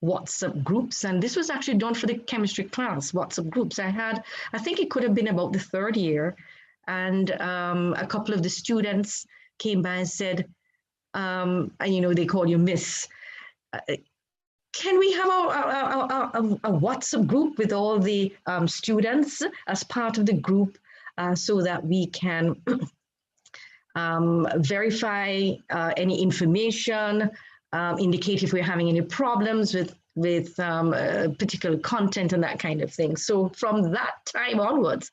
WhatsApp groups. And this was actually done for the chemistry class, WhatsApp groups. I think it could have been about the third year. And a couple of the students came by and said, and they call you Miss, can we have a WhatsApp group with all the students as part of the group so that we can verify any information, indicate if we're having any problems with particular content and that kind of thing. So from that time onwards,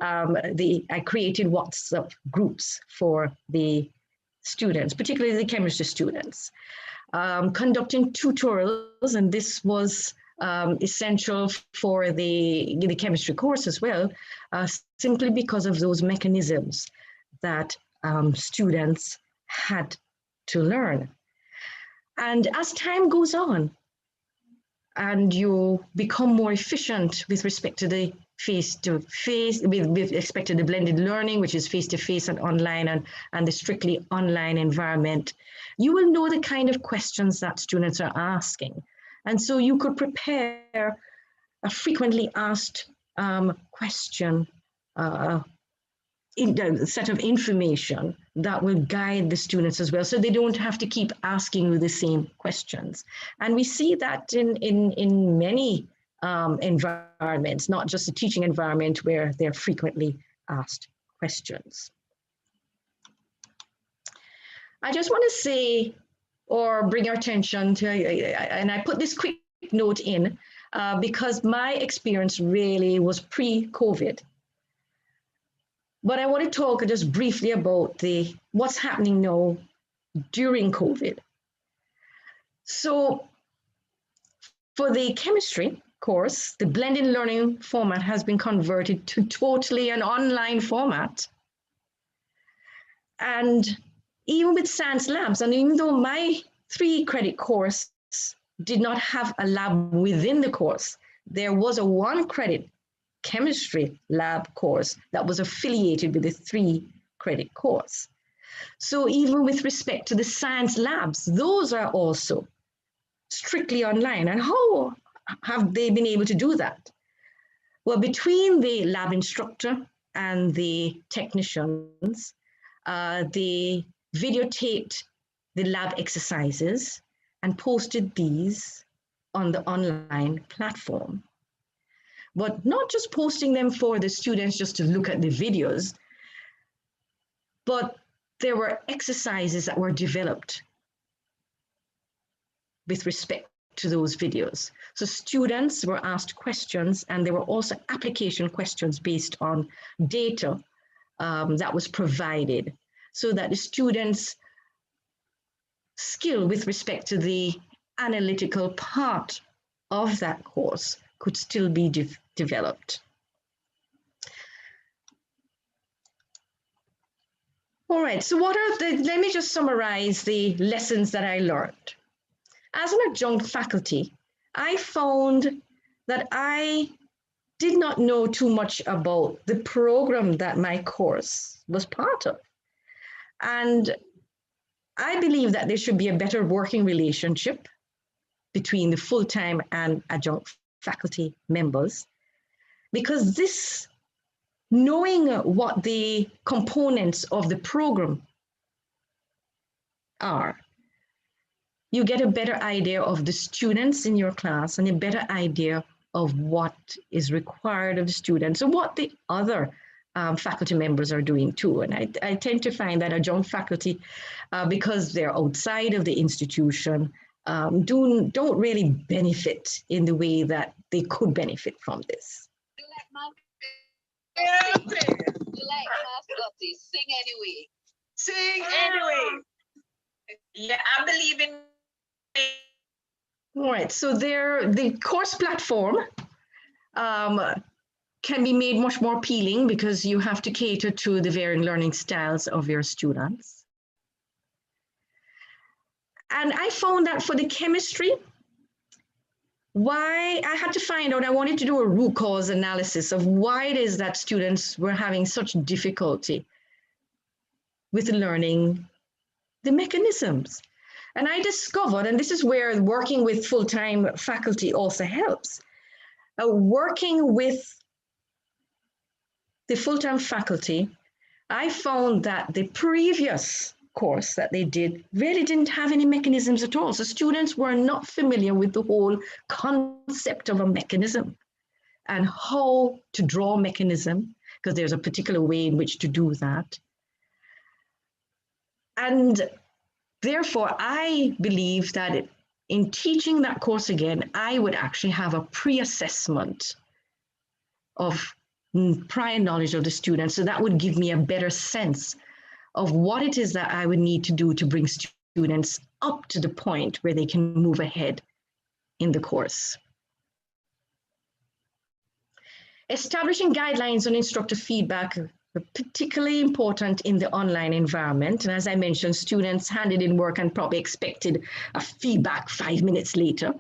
I created WhatsApp groups for the students, particularly the chemistry students, conducting tutorials, and this was essential for the chemistry course as well, simply because of those mechanisms that students had to learn. And as time goes on and you become more efficient with respect to the face-to-face, with respect to the blended learning, which is face-to-face and online, and the strictly online environment, you will know the kind of questions that students are asking. And so you could prepare a frequently asked question, set of information that will guide the students as well, so they don't have to keep asking you the same questions. And we see that in many environments, not just the teaching environment where they're frequently asked questions. I just want to say, or bring your attention to, and I put this quick note in because my experience really was pre-COVID. But I want to talk just briefly about what's happening now during COVID. So for the chemistry course, the blended learning format has been converted to totally an online format. And even with science labs, and even though my 3-credit course did not have a lab within the course, there was a 1-credit chemistry lab course that was affiliated with the 3-credit course. So even with respect to the science labs, those are also strictly online. And how have they been able to do that? Well, between the lab instructor and the technicians, they videotaped the lab exercises and posted these on the online platform. But not just posting them for the students just to look at the videos, but there were exercises that were developed with respect to those videos. So students were asked questions, and there were also application questions based on data that was provided, so that the students' skill with respect to the analytical part of that course could still be developed. All right, so let me just summarize the lessons that I learned. As an adjunct faculty, I found that I did not know too much about the program that my course was part of. And I believe that there should be a better working relationship between the full-time and adjunct faculty members, because this, knowing what the components of the program are, you get a better idea of the students in your class and a better idea of what is required of the students and what the other faculty members are doing too. And I tend to find that adjunct faculty, because they're outside of the institution, don't really benefit in the way that they could benefit from this. You like mascotti, sing anyway. Sing anyway. Yeah, I believe in. All right, so the course platform can be made much more appealing because you have to cater to the varying learning styles of your students. And I found that for the chemistry, why I had to find out, I wanted to do a root cause analysis of why it is that students were having such difficulty with learning the mechanisms. And I discovered, and this is where working with full-time faculty also helps, working with the full-time faculty, I found that the previous course that they did really didn't have any mechanisms at all. So students were not familiar with the whole concept of a mechanism and how to draw a mechanism, because there's a particular way in which to do that. And therefore, I believe that in teaching that course again, I would actually have a pre-assessment of prior knowledge of the students. So that would give me a better sense of what it is that I would need to do to bring students up to the point where they can move ahead in the course. Establishing guidelines on instructor feedback are particularly important in the online environment. And as I mentioned, students handed in work and probably expected a feedback 5 minutes later.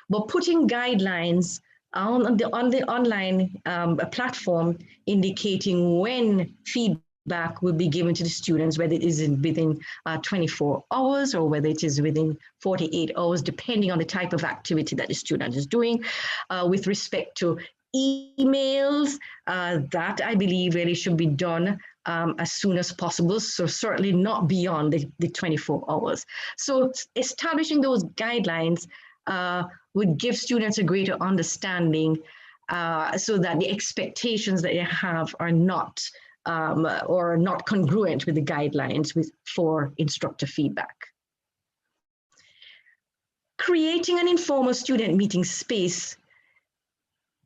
But putting guidelines on the online platform indicating when feedback will be given to the students, whether it is within 24 hours or whether it is within 48 hours, depending on the type of activity that the student is doing. With respect to emails, that I believe really should be done as soon as possible, so certainly not beyond the 24 hours. So establishing those guidelines would give students a greater understanding so that the expectations that they have are not or not congruent with the guidelines for instructor feedback. Creating an informal student meeting space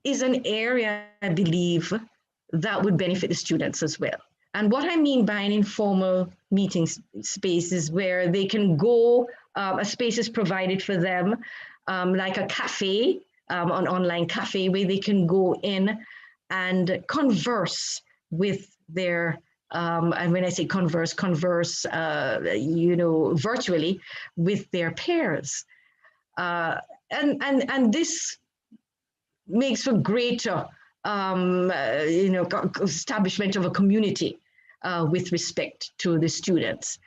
is an area, I believe, that would benefit the students as well. And what I mean by an informal meeting space is where they can go, a space is provided for them, like a cafe, an online cafe, where they can go in and converse with their, and when I say converse, virtually with their peers. And this makes for greater, establishment of a community with respect to the students.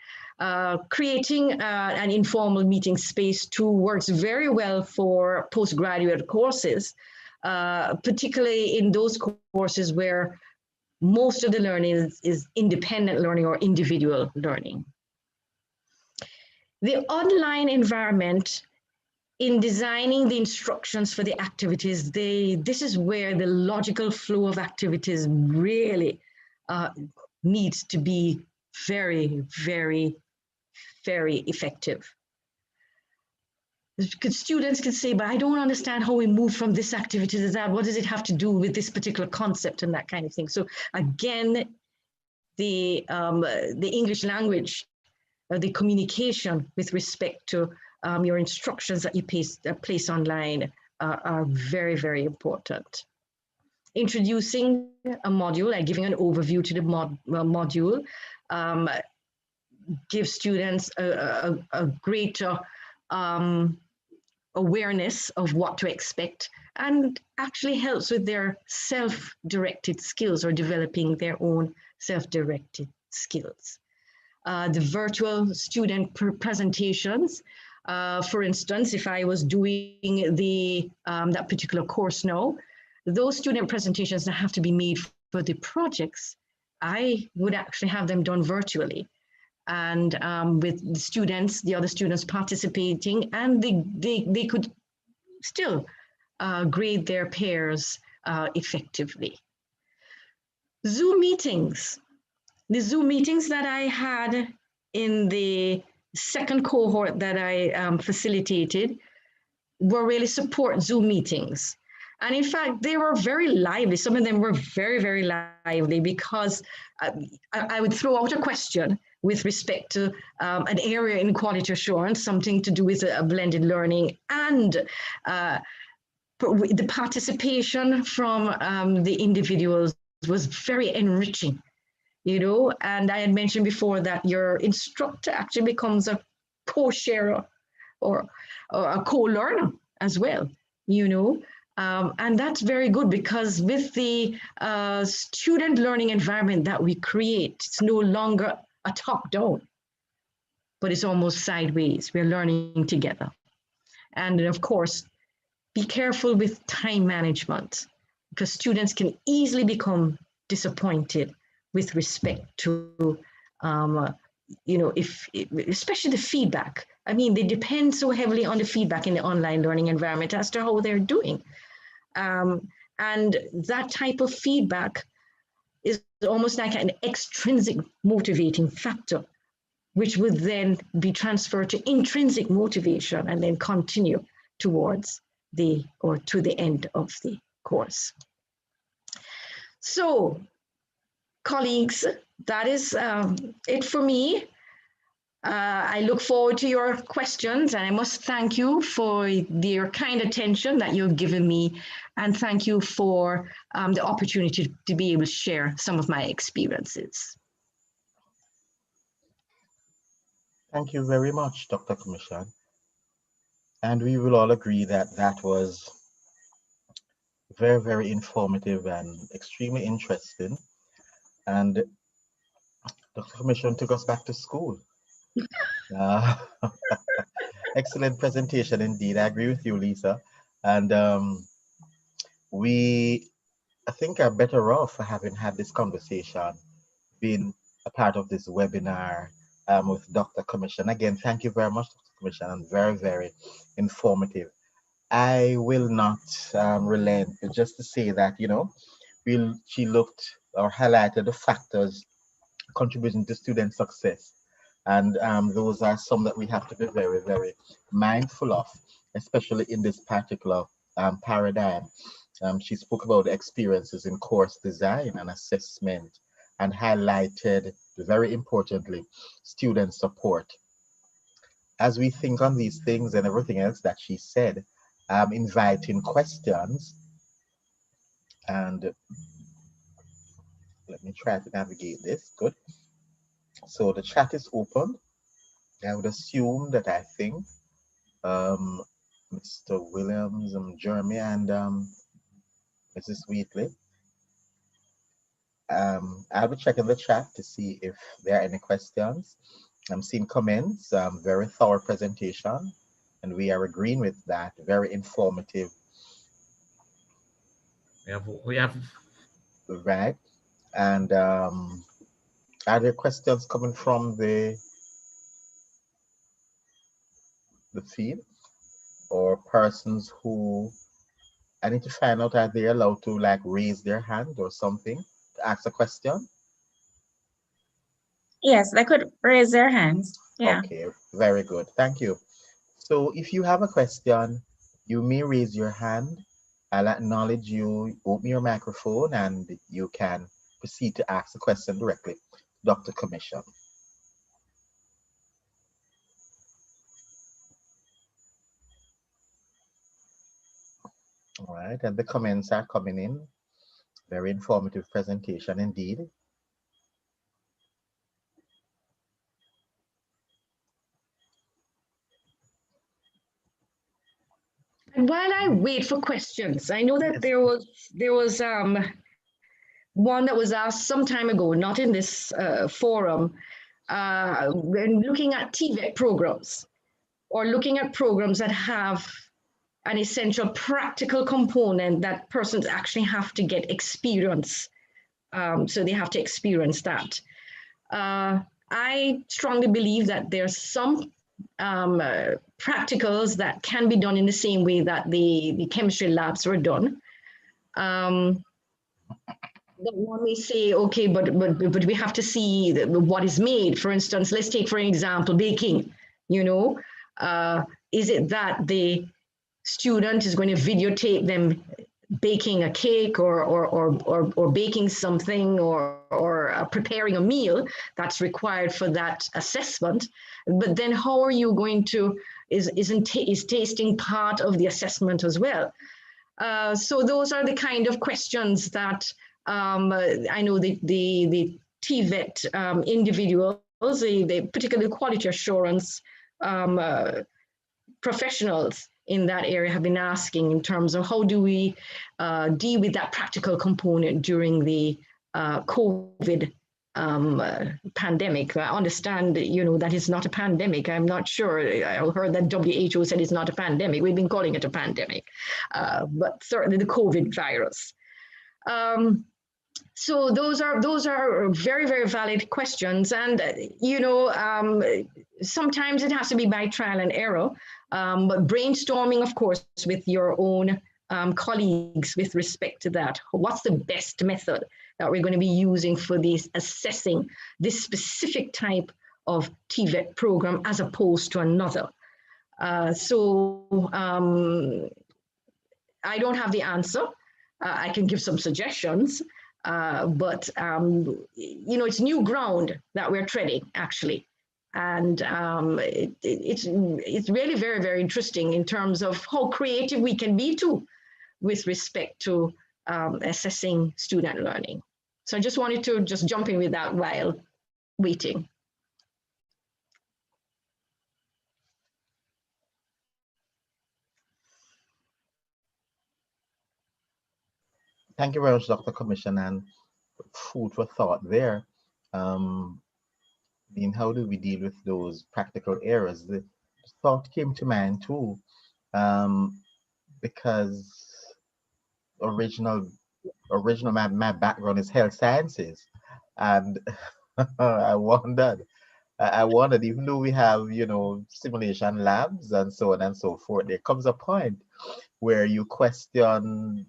Creating an informal meeting space too works very well for postgraduate courses, particularly in those courses where most of the learning is independent learning or individual learning. The online environment, in designing the instructions for the activities, this is where the logical flow of activities really needs to be very, very, very effective. Because students can say, but I don't understand how we move from this activity to that. What does it have to do with this particular concept and that kind of thing? So again, the English language, the communication with respect to your instructions that you place online are very, very important. Introducing a module, like giving an overview to the module, gives students a greater awareness of what to expect and actually helps with their self-directed skills or developing their own self-directed skills. The virtual student presentations, for instance, if I was doing that particular course now, those student presentations that have to be made for the projects, I would actually have them done virtually. And with the students, the other students participating, and they could still grade their pairs effectively. Zoom meetings. The Zoom meetings that I had in the second cohort that I facilitated were really support Zoom meetings. And in fact, they were very lively. Some of them were very, very lively because I would throw out a question with respect to an area in quality assurance, something to do with blended learning. And the participation from the individuals was very enriching, you know, and I had mentioned before that your instructor actually becomes a co-sharer or a co-learner as well, you know. And that's very good because with the student learning environment that we create, it's no longer a top-down, but it's almost sideways. We're learning together. And of course, be careful with time management because students can easily become disappointed with respect to, you know, if especially the feedback. I mean, they depend so heavily on the feedback in the online learning environment as to how they're doing. And that type of feedback is almost like an extrinsic motivating factor, which would then be transferred to intrinsic motivation and then continue towards to the end of the course. So, colleagues, that is it for me. I look forward to your questions, and I must thank you for your kind attention that you've given me, and thank you for the opportunity to be able to share some of my experiences. Thank you very much, Dr. Commission. And we will all agree that that was very, very informative and extremely interesting. And Dr. Commission took us back to school. Excellent presentation indeed. I agree with you, Lisa. And we, I think, are better off for having had this conversation, being a part of this webinar with Dr. Commission. Again, thank you very much, Dr. Commission, and very, very informative. I will not relent, but just to say that, you know, she looked or highlighted the factors contributing to student success. And those are some that we have to be very, very mindful of, especially in this particular paradigm. She spoke about experiences in course design and assessment and highlighted, very importantly, student support. As we think on these things and everything else that she said, inviting questions, and let me try to navigate this. Good. So the chat is open. I would assume that I think Mr. Williams, Jeremy, and Mrs. Wheatley. I'll be checking the chat to see if there are any questions. I'm seeing comments, very thorough presentation, and we are agreeing with that. Very informative. We have. Right. And are there questions coming from the feed, or persons who, I need to find out, are they allowed to like raise their hand or something to ask a question? Yes, they could raise their hands. Yeah. Okay, very good. Thank you. So if you have a question, you may raise your hand. I'll acknowledge you, open your microphone, and you can proceed to ask the question directly, Dr. Commission. All right, and the comments are coming in. Very informative presentation indeed. And while I wait for questions, I know that there was one that was asked some time ago, not in this forum, when looking at TVET programs or looking at programs that have an essential practical component that persons actually have to get experience. So they have to experience that. I strongly believe that there's some practicals that can be done in the same way that the chemistry labs were done. That one may say, okay, but we have to see what is made. For instance, let's take for an example, baking. You know, is it that the student is going to videotape them baking a cake or baking something or preparing a meal that's required for that assessment? But then how are you going to, is tasting part of the assessment as well? So those are the kind of questions that I know the TVET individuals, particularly quality assurance professionals in that area have been asking in terms of how do we deal with that practical component during the COVID pandemic. I understand, that it's not a pandemic. I'm not sure. I heard that WHO said it's not a pandemic. We've been calling it a pandemic, but certainly the COVID virus. So those are very, very valid questions. And, sometimes it has to be by trial and error, but brainstorming, of course, with your own colleagues with respect to that. What's the best method that we're going to be using for this assessing this specific type of TVET program as opposed to another? So I don't have the answer. I can give some suggestions, but it's new ground that we're treading, actually. And it's really very, very interesting in terms of how creative we can be too with respect to assessing student learning. So I just wanted to just jump in with that while waiting. Thank you very much, Dr. Commission, and food for thought there. How do we deal with those practical errors? The thought came to mind too, because my background is health sciences, and I wondered, even though we have, simulation labs and so on and so forth, there comes a point where you question,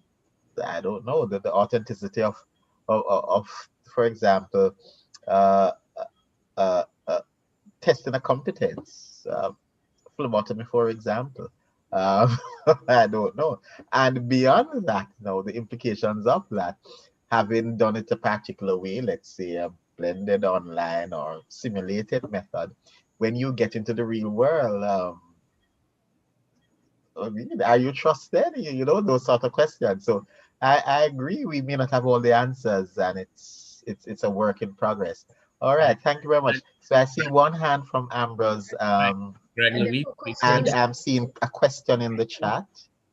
I don't know, the authenticity of, for example, uh, testing a competence, phlebotomy, for example. I don't know. And beyond that, the implications of that, having done it a particular way, let's say a blended online or simulated method, when you get into the real world, are you trusted? Those sort of questions. So I agree. We may not have all the answers, and it's a work in progress. All right, thank you very much. So I see one hand from Ambrose, Greg Louis, please. and I'm seeing a question in the chat.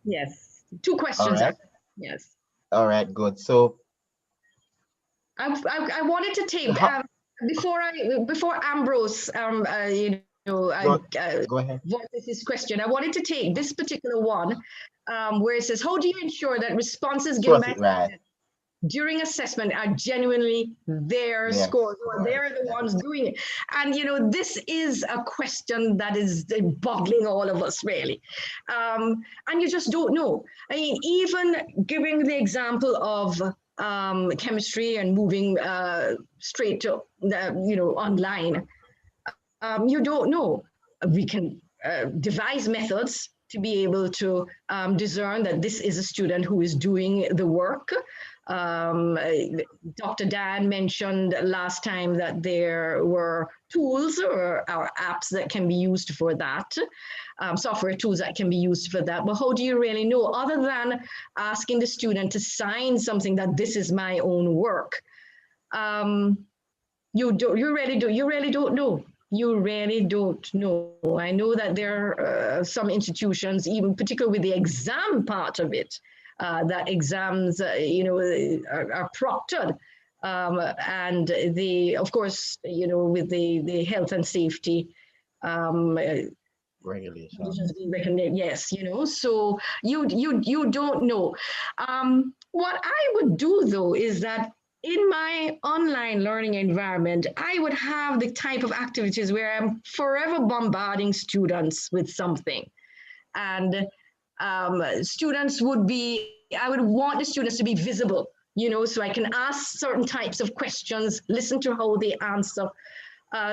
Yes, 2 questions. All right. Yes. All right, good. So I wanted to take before Ambrose go ahead. voices his question. I wanted to take this particular one where it says, how do you ensure that responses given by students during assessment are genuinely their scores, or they're the ones doing it? And this is a question that is boggling all of us, really. And you just don't know. I mean, even giving the example of chemistry and moving straight to online, you don't know. We can devise methods to be able to discern that this is a student who is doing the work. Dr. Dan mentioned last time that there were tools or apps that can be used for that, software tools that can be used for that. But how do you really know, other than asking the student to sign something that this is my own work? You really don't know. You really don't know. I know that there are some institutions, even particularly with the exam part of it, that exams, are proctored. And of course, with the health and safety regulations. Yes, so you don't know. What I would do though is that in my online learning environment, I would have the type of activities where I'm forever bombarding students with something. And students I would want the students to be visible, so I can ask certain types of questions, listen to how they answer.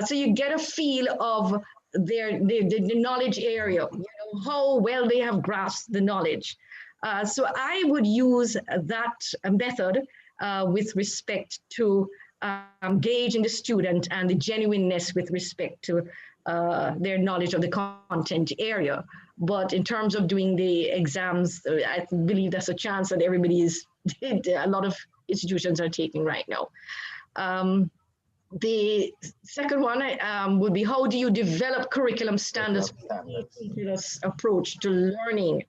So you get a feel of the knowledge area, how well they have grasped the knowledge. So I would use that method with respect to gauging the student and the genuineness with respect to their knowledge of the content area. But in terms of doing the exams, I believe that's a chance that a lot of institutions are taking right now. The second one would be, how do you develop curriculum standards for asynchronous approach to learning?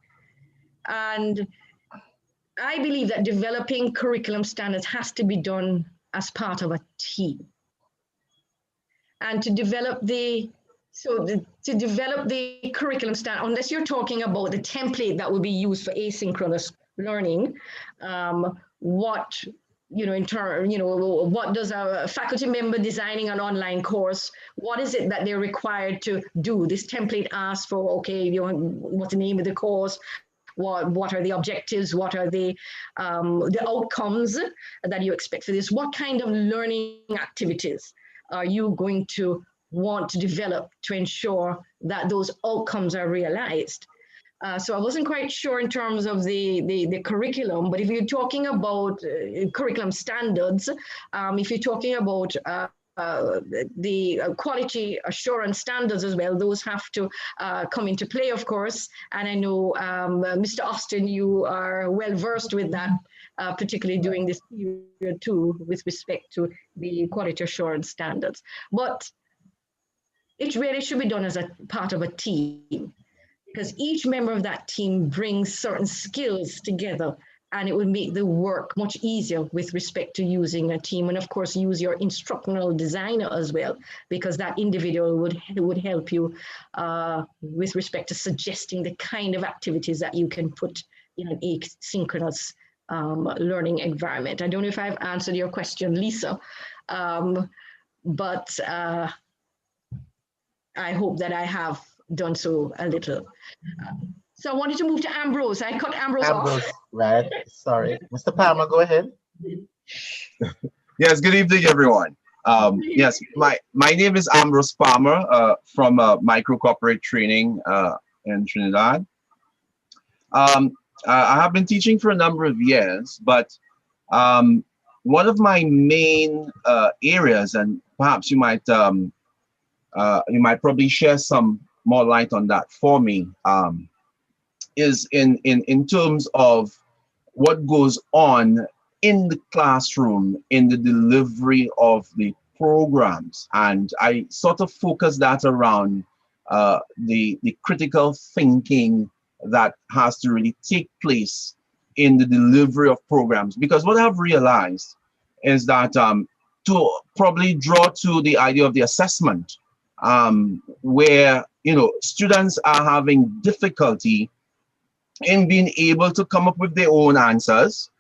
And I believe that developing curriculum standards has to be done as part of a team. And to develop the curriculum standard, unless you're talking about the template that will be used for asynchronous learning, what does a faculty member designing an online course, what is it that they're required to do? This template asks for, okay, what's the name of the course? What are the objectives? What are the outcomes that you expect for this? What kind of learning activities are you going to want to develop to ensure that those outcomes are realized? So I wasn't quite sure in terms of the curriculum, but if you're talking about curriculum standards, if you're talking about the quality assurance standards as well, those have to come into play, of course. And I know, Mr. Austin, you are well versed with that, particularly during this period too, with respect to the quality assurance standards. But it really should be done as a part of a team, because each member of that team brings certain skills together, and it will make the work much easier with respect to using a team. And of course, use your instructional designer as well, because that individual would help you with respect to suggesting the kind of activities that you can put in an asynchronous learning environment. I don't know if I've answered your question, Lisa, but I hope that I have done so a little. So I wanted to move to Ambrose. I cut Ambrose off. Right. Sorry. Mr. Palmer, go ahead. Yes, good evening, everyone. Yes, my name is Ambrose Palmer from Micro Corporate Training in Trinidad. I have been teaching for a number of years, but one of my main areas, and perhaps you might probably share some more light on that for me, is in terms of what goes on in the classroom in the delivery of the programs. And I sort of focus that around the critical thinking that has to really take place in the delivery of programs. Because what I've realized is that to probably draw to the idea of the assessment, where students are having difficulty in being able to come up with their own answers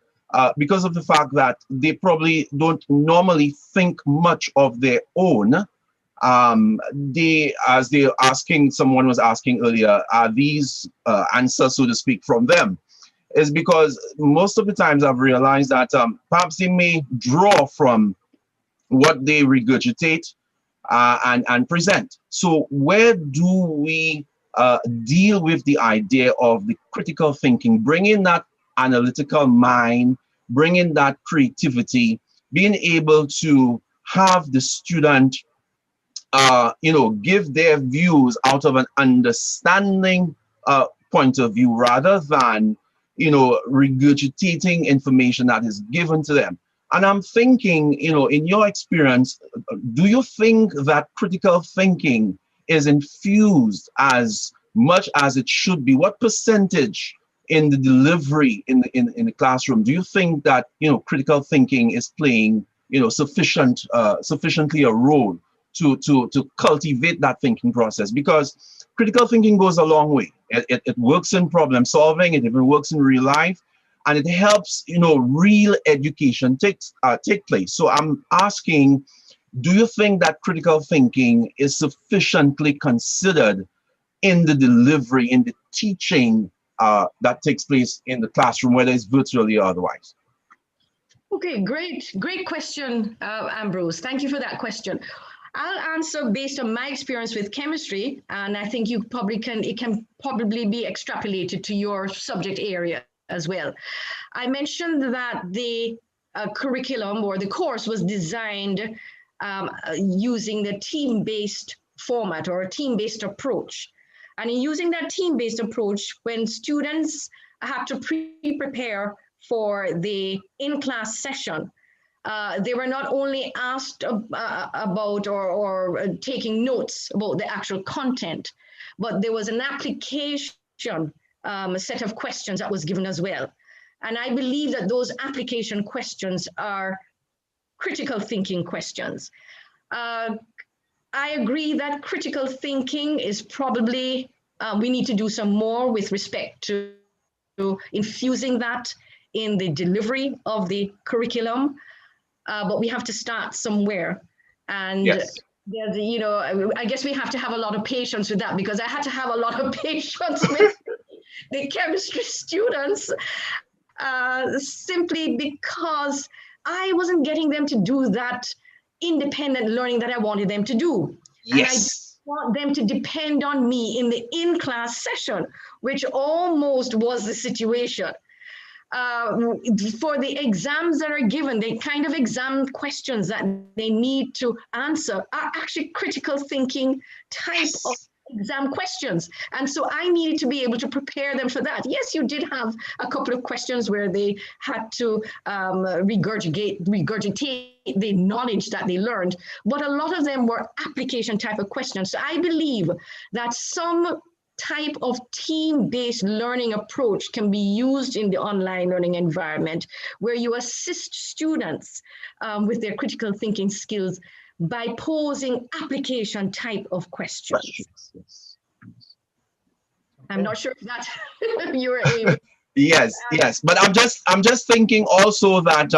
because of the fact that they probably don't normally think much of their own. Someone was asking earlier, are these answers, so to speak, from them? Is because most of the times I've realized that perhaps they may draw from what they regurgitate and present. So where do we deal with the idea of the critical thinking, bringing that analytical mind, bringing that creativity, being able to have the student, give their views out of an understanding point of view rather than, regurgitating information that is given to them. And I'm thinking, in your experience, do you think that critical thinking is infused as much as it should be? What percentage in the delivery in the classroom do you think that critical thinking is playing sufficiently a role to cultivate that thinking process? Because critical thinking goes a long way. It works in problem solving. It even works in real life. And it helps, real education take place. So I'm asking, do you think that critical thinking is sufficiently considered in the delivery, in the teaching that takes place in the classroom, whether it's virtually or otherwise? Okay, great question, Ambrose. Thank you for that question. I'll answer based on my experience with chemistry, and I think it can probably be extrapolated to your subject area as well. I mentioned that the curriculum or the course was designed using the team-based format or a team-based approach. And in using that team-based approach, when students have to prepare for the in-class session, they were not only asked about or taking notes about the actual content, but there was an application, a set of questions that was given as well. And I believe that those application questions are critical thinking questions. I agree that critical thinking is probably, we need to do some more with respect to infusing that in the delivery of the curriculum, but we have to start somewhere. And Yes. there's, you know, I guess we have to have a lot of patience with that, because I had to have a lot of patience with the chemistry students, simply because I wasn't getting them to do that independent learning that I wanted them to do. Yes. And I didn't want them to depend on me in the in-class session, which almost was the situation. For the exams that are given, the kind of exam questions that they need to answer are actually critical thinking type of exam questions. And so I needed to be able to prepare them for that. Yes, you did have a couple of questions where they had to regurgitate the knowledge that they learned, but a lot of them were application type of questions. So I believe that some type of team-based learning approach can be used in the online learning environment, where you assist students with their critical thinking skills by posing application type of questions. Yes. I'm not sure if that you were able. Yes, but I'm just thinking also that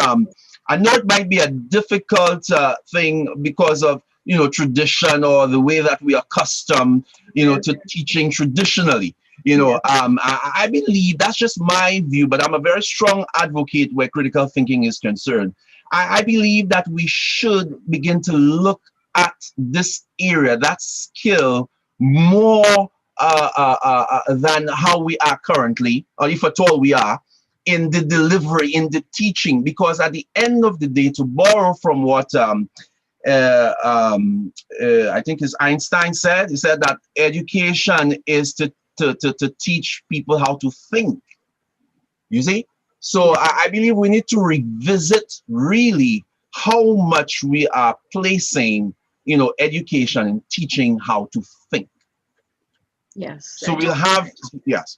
I know it might be a difficult thing because of, you know, tradition or the way that we are accustomed, you know, to teaching traditionally. You know, I believe that's just my view, but I'm a very strong advocate where critical thinking is concerned. I believe that we should begin to look at this area, that skill, more than how we are currently, or if at all we are, in the delivery, in the teaching, because at the end of the day, to borrow from what I think it's Einstein said, he said that education is to teach people how to think, you see? So I believe we need to revisit really how much we are placing, you know, education and teaching how to think. Yes. So we'll have, yes.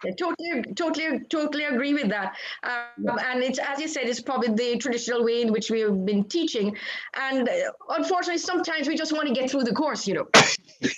I totally agree with that. And it's, as you said, it's probably the traditional way in which we have been teaching. And unfortunately, sometimes we just want to get through the course, you know.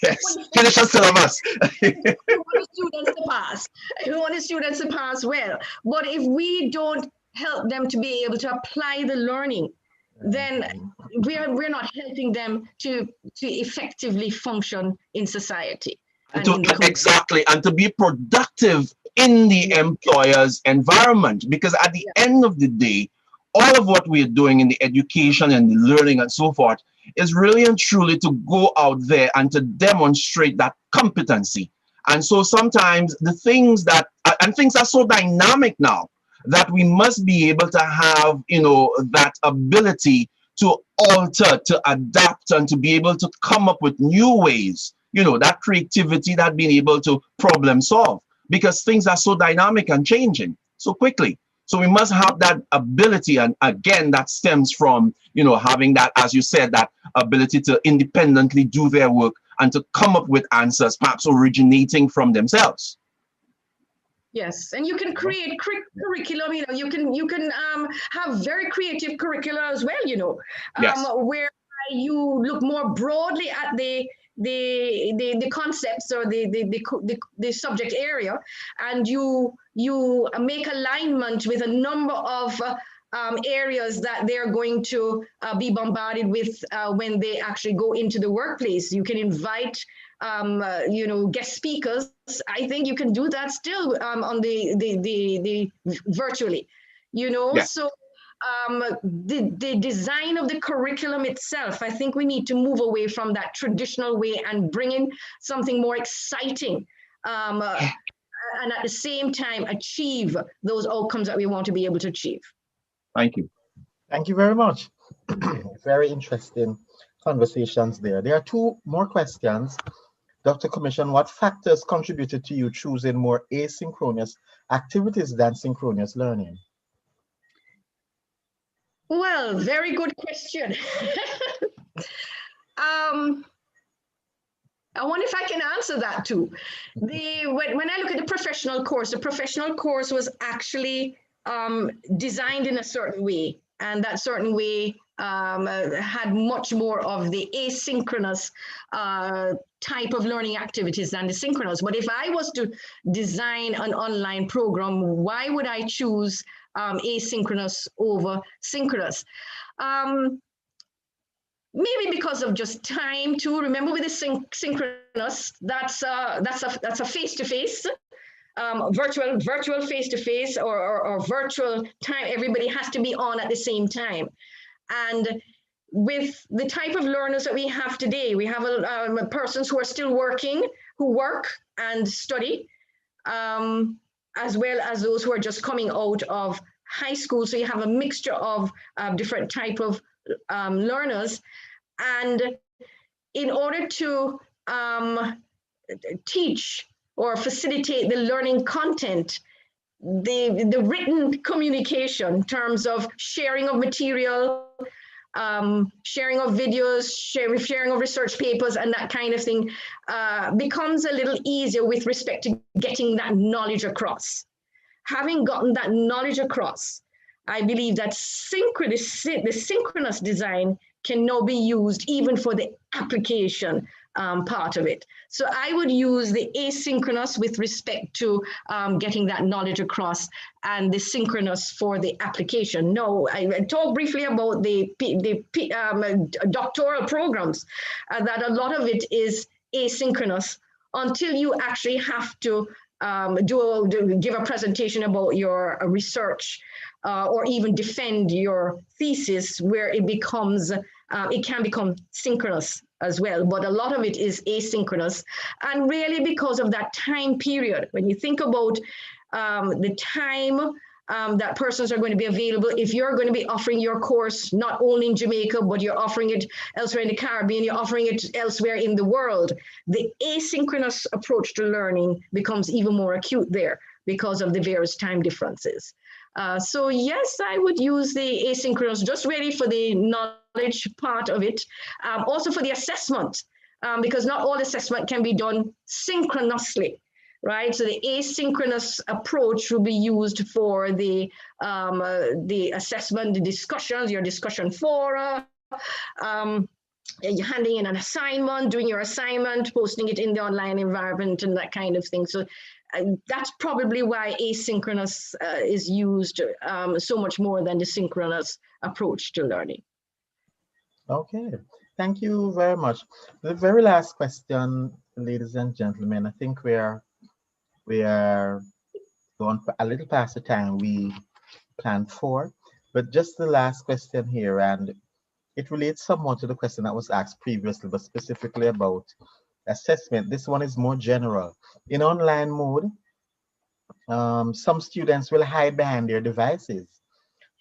Yes, finish the syllabus. We want the students to pass. We want the students to pass well. But if we don't help them to be able to apply the learning, then we're not helping them to effectively function in society. Exactly, and to be productive in the employer's environment, because at the end of the day, all of what we're doing in the education and the learning and so forth is really and truly to go out there and to demonstrate that competency. And so sometimes the things that, and things are so dynamic now, that we must be able to have, you know, that ability to alter, to adapt, and to be able to come up with new ways, you know, that creativity, that being able to problem solve, because things are so dynamic and changing so quickly. So we must have that ability. And again, that stems from, you know, having that, as you said, that ability to independently do their work and to come up with answers, perhaps originating from themselves. Yes, and you can create curriculum. You know, you can have very creative curricula as well. You know, where you look more broadly at the concepts or the subject area, and you make alignment with a number of areas that they're going to be bombarded with when they actually go into the workplace. You can invite you know, guest speakers. I think you can do that still on the virtually, you know. So the design of the curriculum itself, I think we need to move away from that traditional way and bring in something more exciting, and at the same time achieve those outcomes that we want to be able to achieve. Thank you. Thank you very much. Very interesting conversations there. There are two more questions Dr. Commission, what factors contributed to you choosing more asynchronous activities than synchronous learning? Well, very good question. I wonder if I can answer that too. When I look at the professional course was actually designed in a certain way, and that certain way had much more of the asynchronous type of learning activities than the synchronous. But if I was to design an online program, why would I choose asynchronous over synchronous? Maybe because of just time too. Remember, with the synchronous, that's a face-to-face, virtual face-to-face, or virtual time. Everybody has to be on at the same time. And with the type of learners that we have today, we have persons who are still working, who work and study, as well as those who are just coming out of high school. So you have a mixture of different type of learners. And in order to teach or facilitate the learning content, the written communication in terms of sharing of material, sharing of videos, sharing of research papers, and that kind of thing becomes a little easier with respect to getting that knowledge across. Having gotten that knowledge across, I believe that the synchronous design can now be used even for the application part of it. So I would use the asynchronous with respect to getting that knowledge across, and the synchronous for the application. No, I talked briefly about the doctoral programs, that a lot of it is asynchronous until you actually have to give a presentation about your research or even defend your thesis, where it can become synchronous as well. But a lot of it is asynchronous, and really because of that time period. When you think about the time that persons are going to be available, if you're going to be offering your course not only in Jamaica, but you're offering it elsewhere in the Caribbean, you're offering it elsewhere in the world, the asynchronous approach to learning becomes even more acute there because of the various time differences. So yes, I would use the asynchronous just really for the knowledge part of it. Also for the assessment, because not all assessment can be done synchronously, right? So the asynchronous approach will be used for the assessment, the discussions, your discussion fora, you're handing in an assignment, doing your assignment, posting it in the online environment and that kind of thing. So that's probably why asynchronous is used so much more than the synchronous approach to learning. Okay, thank you very much. The very last question, ladies and gentlemen, I think we are going a little past the time we planned for, but just the last question here, and it relates somewhat to the question that was asked previously, but specifically about assessment. This one is more general. In online mode, some students will hide behind their devices.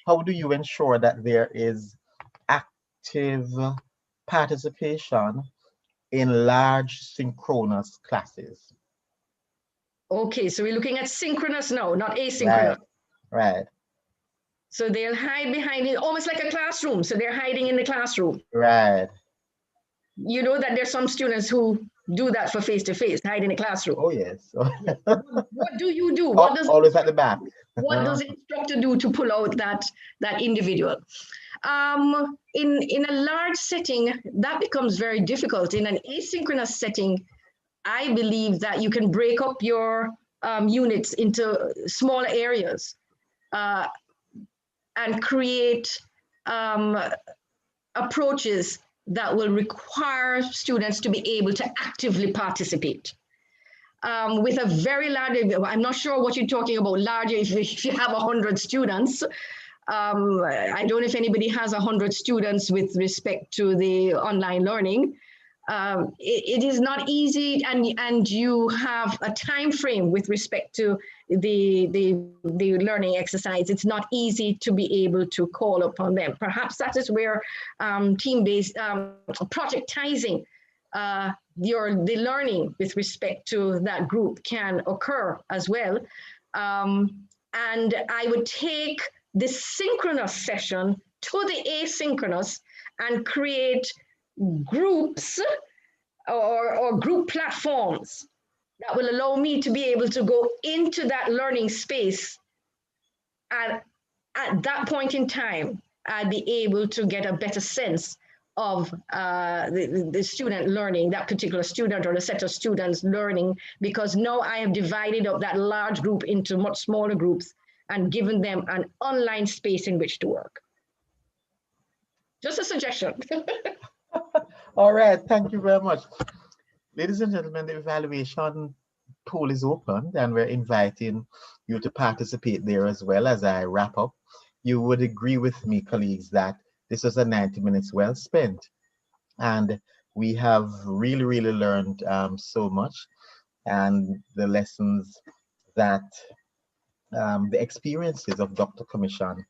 How do you ensure that there is active participation in large synchronous classes? Okay, so we're looking at synchronous now, not asynchronous. Right. So they'll hide behind it, almost like a classroom. So they're hiding in the classroom. Right. You know that there's some students who do that for face-to-face, hide in the classroom. Oh, yes. What do you do? What does always at the back. What does the instructor do to pull out that individual? In a large setting, that becomes very difficult. In an asynchronous setting, I believe that you can break up your units into smaller areas and create approaches that will require students to be able to actively participate. With a very large, I'm not sure what you're talking about, larger, if you have 100 students. I don't know if anybody has 100 students with respect to the online learning. It is not easy, and you have a time frame with respect to the learning exercise. It's not easy to be able to call upon them. Perhaps that is where team-based projectizing the learning with respect to that group can occur as well. And I would take this synchronous session to the asynchronous and create groups or group platforms that will allow me to be able to go into that learning space. And at that point in time, I'd be able to get a better sense of the student learning, that particular student or the set of students learning, because now I have divided up that large group into much smaller groups and given them an online space in which to work. Just a suggestion. All right, thank you very much. Ladies and gentlemen, the evaluation pool is open and we're inviting you to participate there as well. As I wrap up, you would agree with me, colleagues, that this was a 90 minutes well spent. And we have really learned so much, and the lessons that the experiences of Dr. Commission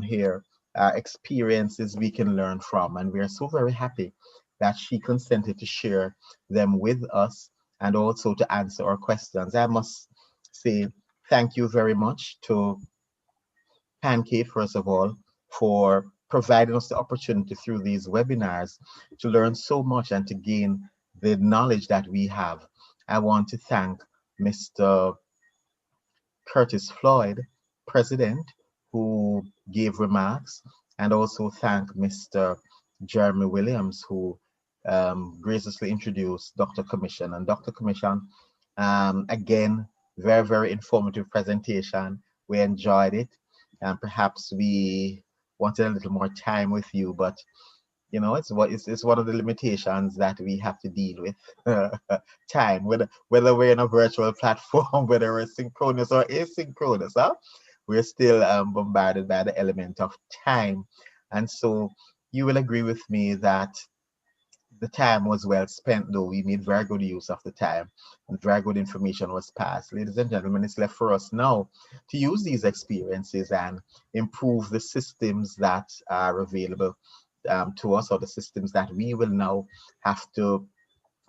here are experiences we can learn from, and we are so very happy that she consented to share them with us and also to answer our questions. I must say thank you very much to CANQATE, first of all, for providing us the opportunity through these webinars to learn so much and to gain the knowledge that we have. I want to thank Mr. Curtis Floyd, President, who gave remarks, and also thank Mr. Jeremy Williams, who graciously introduced Dr. Commission. And Dr. Commission, again, very informative presentation. We enjoyed it, and perhaps we wanted a little more time with you, but you know, it's one of the limitations that we have to deal with. Time, whether we're in a virtual platform, whether we're synchronous or asynchronous, huh? We're still bombarded by the element of time. And so you will agree with me that the time was well spent, though. We made very good use of the time and very good information was passed. Ladies and gentlemen, it's left for us now to use these experiences and improve the systems that are available to us, or the systems that we will now have to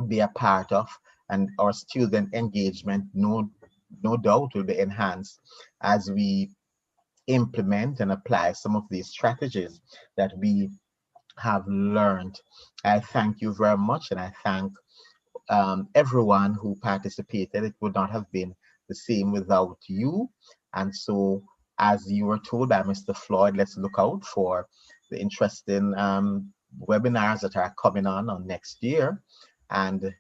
be a part of, and our student engagement, no doubt, will be enhanced as we implement and apply some of these strategies that we have learned. I thank you very much, and I thank everyone who participated. It would not have been the same without you. And so, as you were told by Mr. Floyd, let's look out for the interesting webinars that are coming on next year. And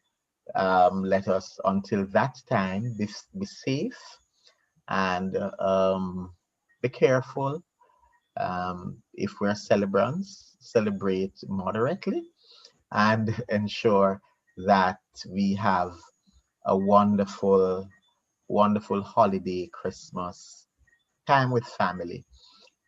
let us, until that time, be safe and be careful. If we're celebrants, celebrate moderately and ensure that we have a wonderful holiday, Christmas time with family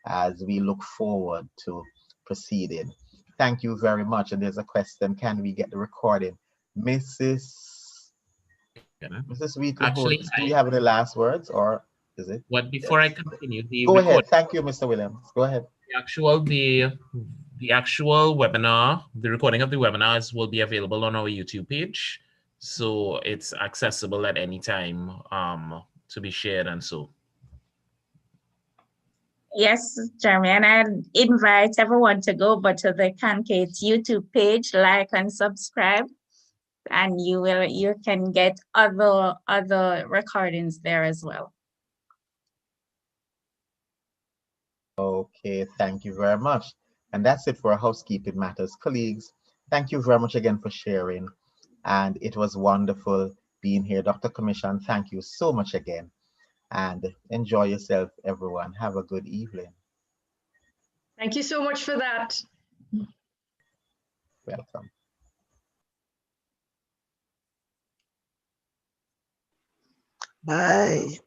as we look forward to proceeding. Thank you very much. And there's a question, can we get the recording? Mrs. Wheatley, Actually, do you have any last words, or is it? What before I continue, Go ahead. Thank you, Mr. Williams. Go ahead. The actual webinar, the recording of the webinars will be available on our YouTube page. So it's accessible at any time to be shared and so. Yes, Jeremy, and I invite everyone to go but to the CANQATE YouTube page, like and subscribe, and you can get other recordings there as well. Okay, thank you very much. And that's it for Housekeeping Matters. Colleagues, thank you very much again for sharing. And it was wonderful being here. Dr. Commission, thank you so much again. And enjoy yourself, everyone. Have a good evening. Thank you so much for that. Welcome. Bye.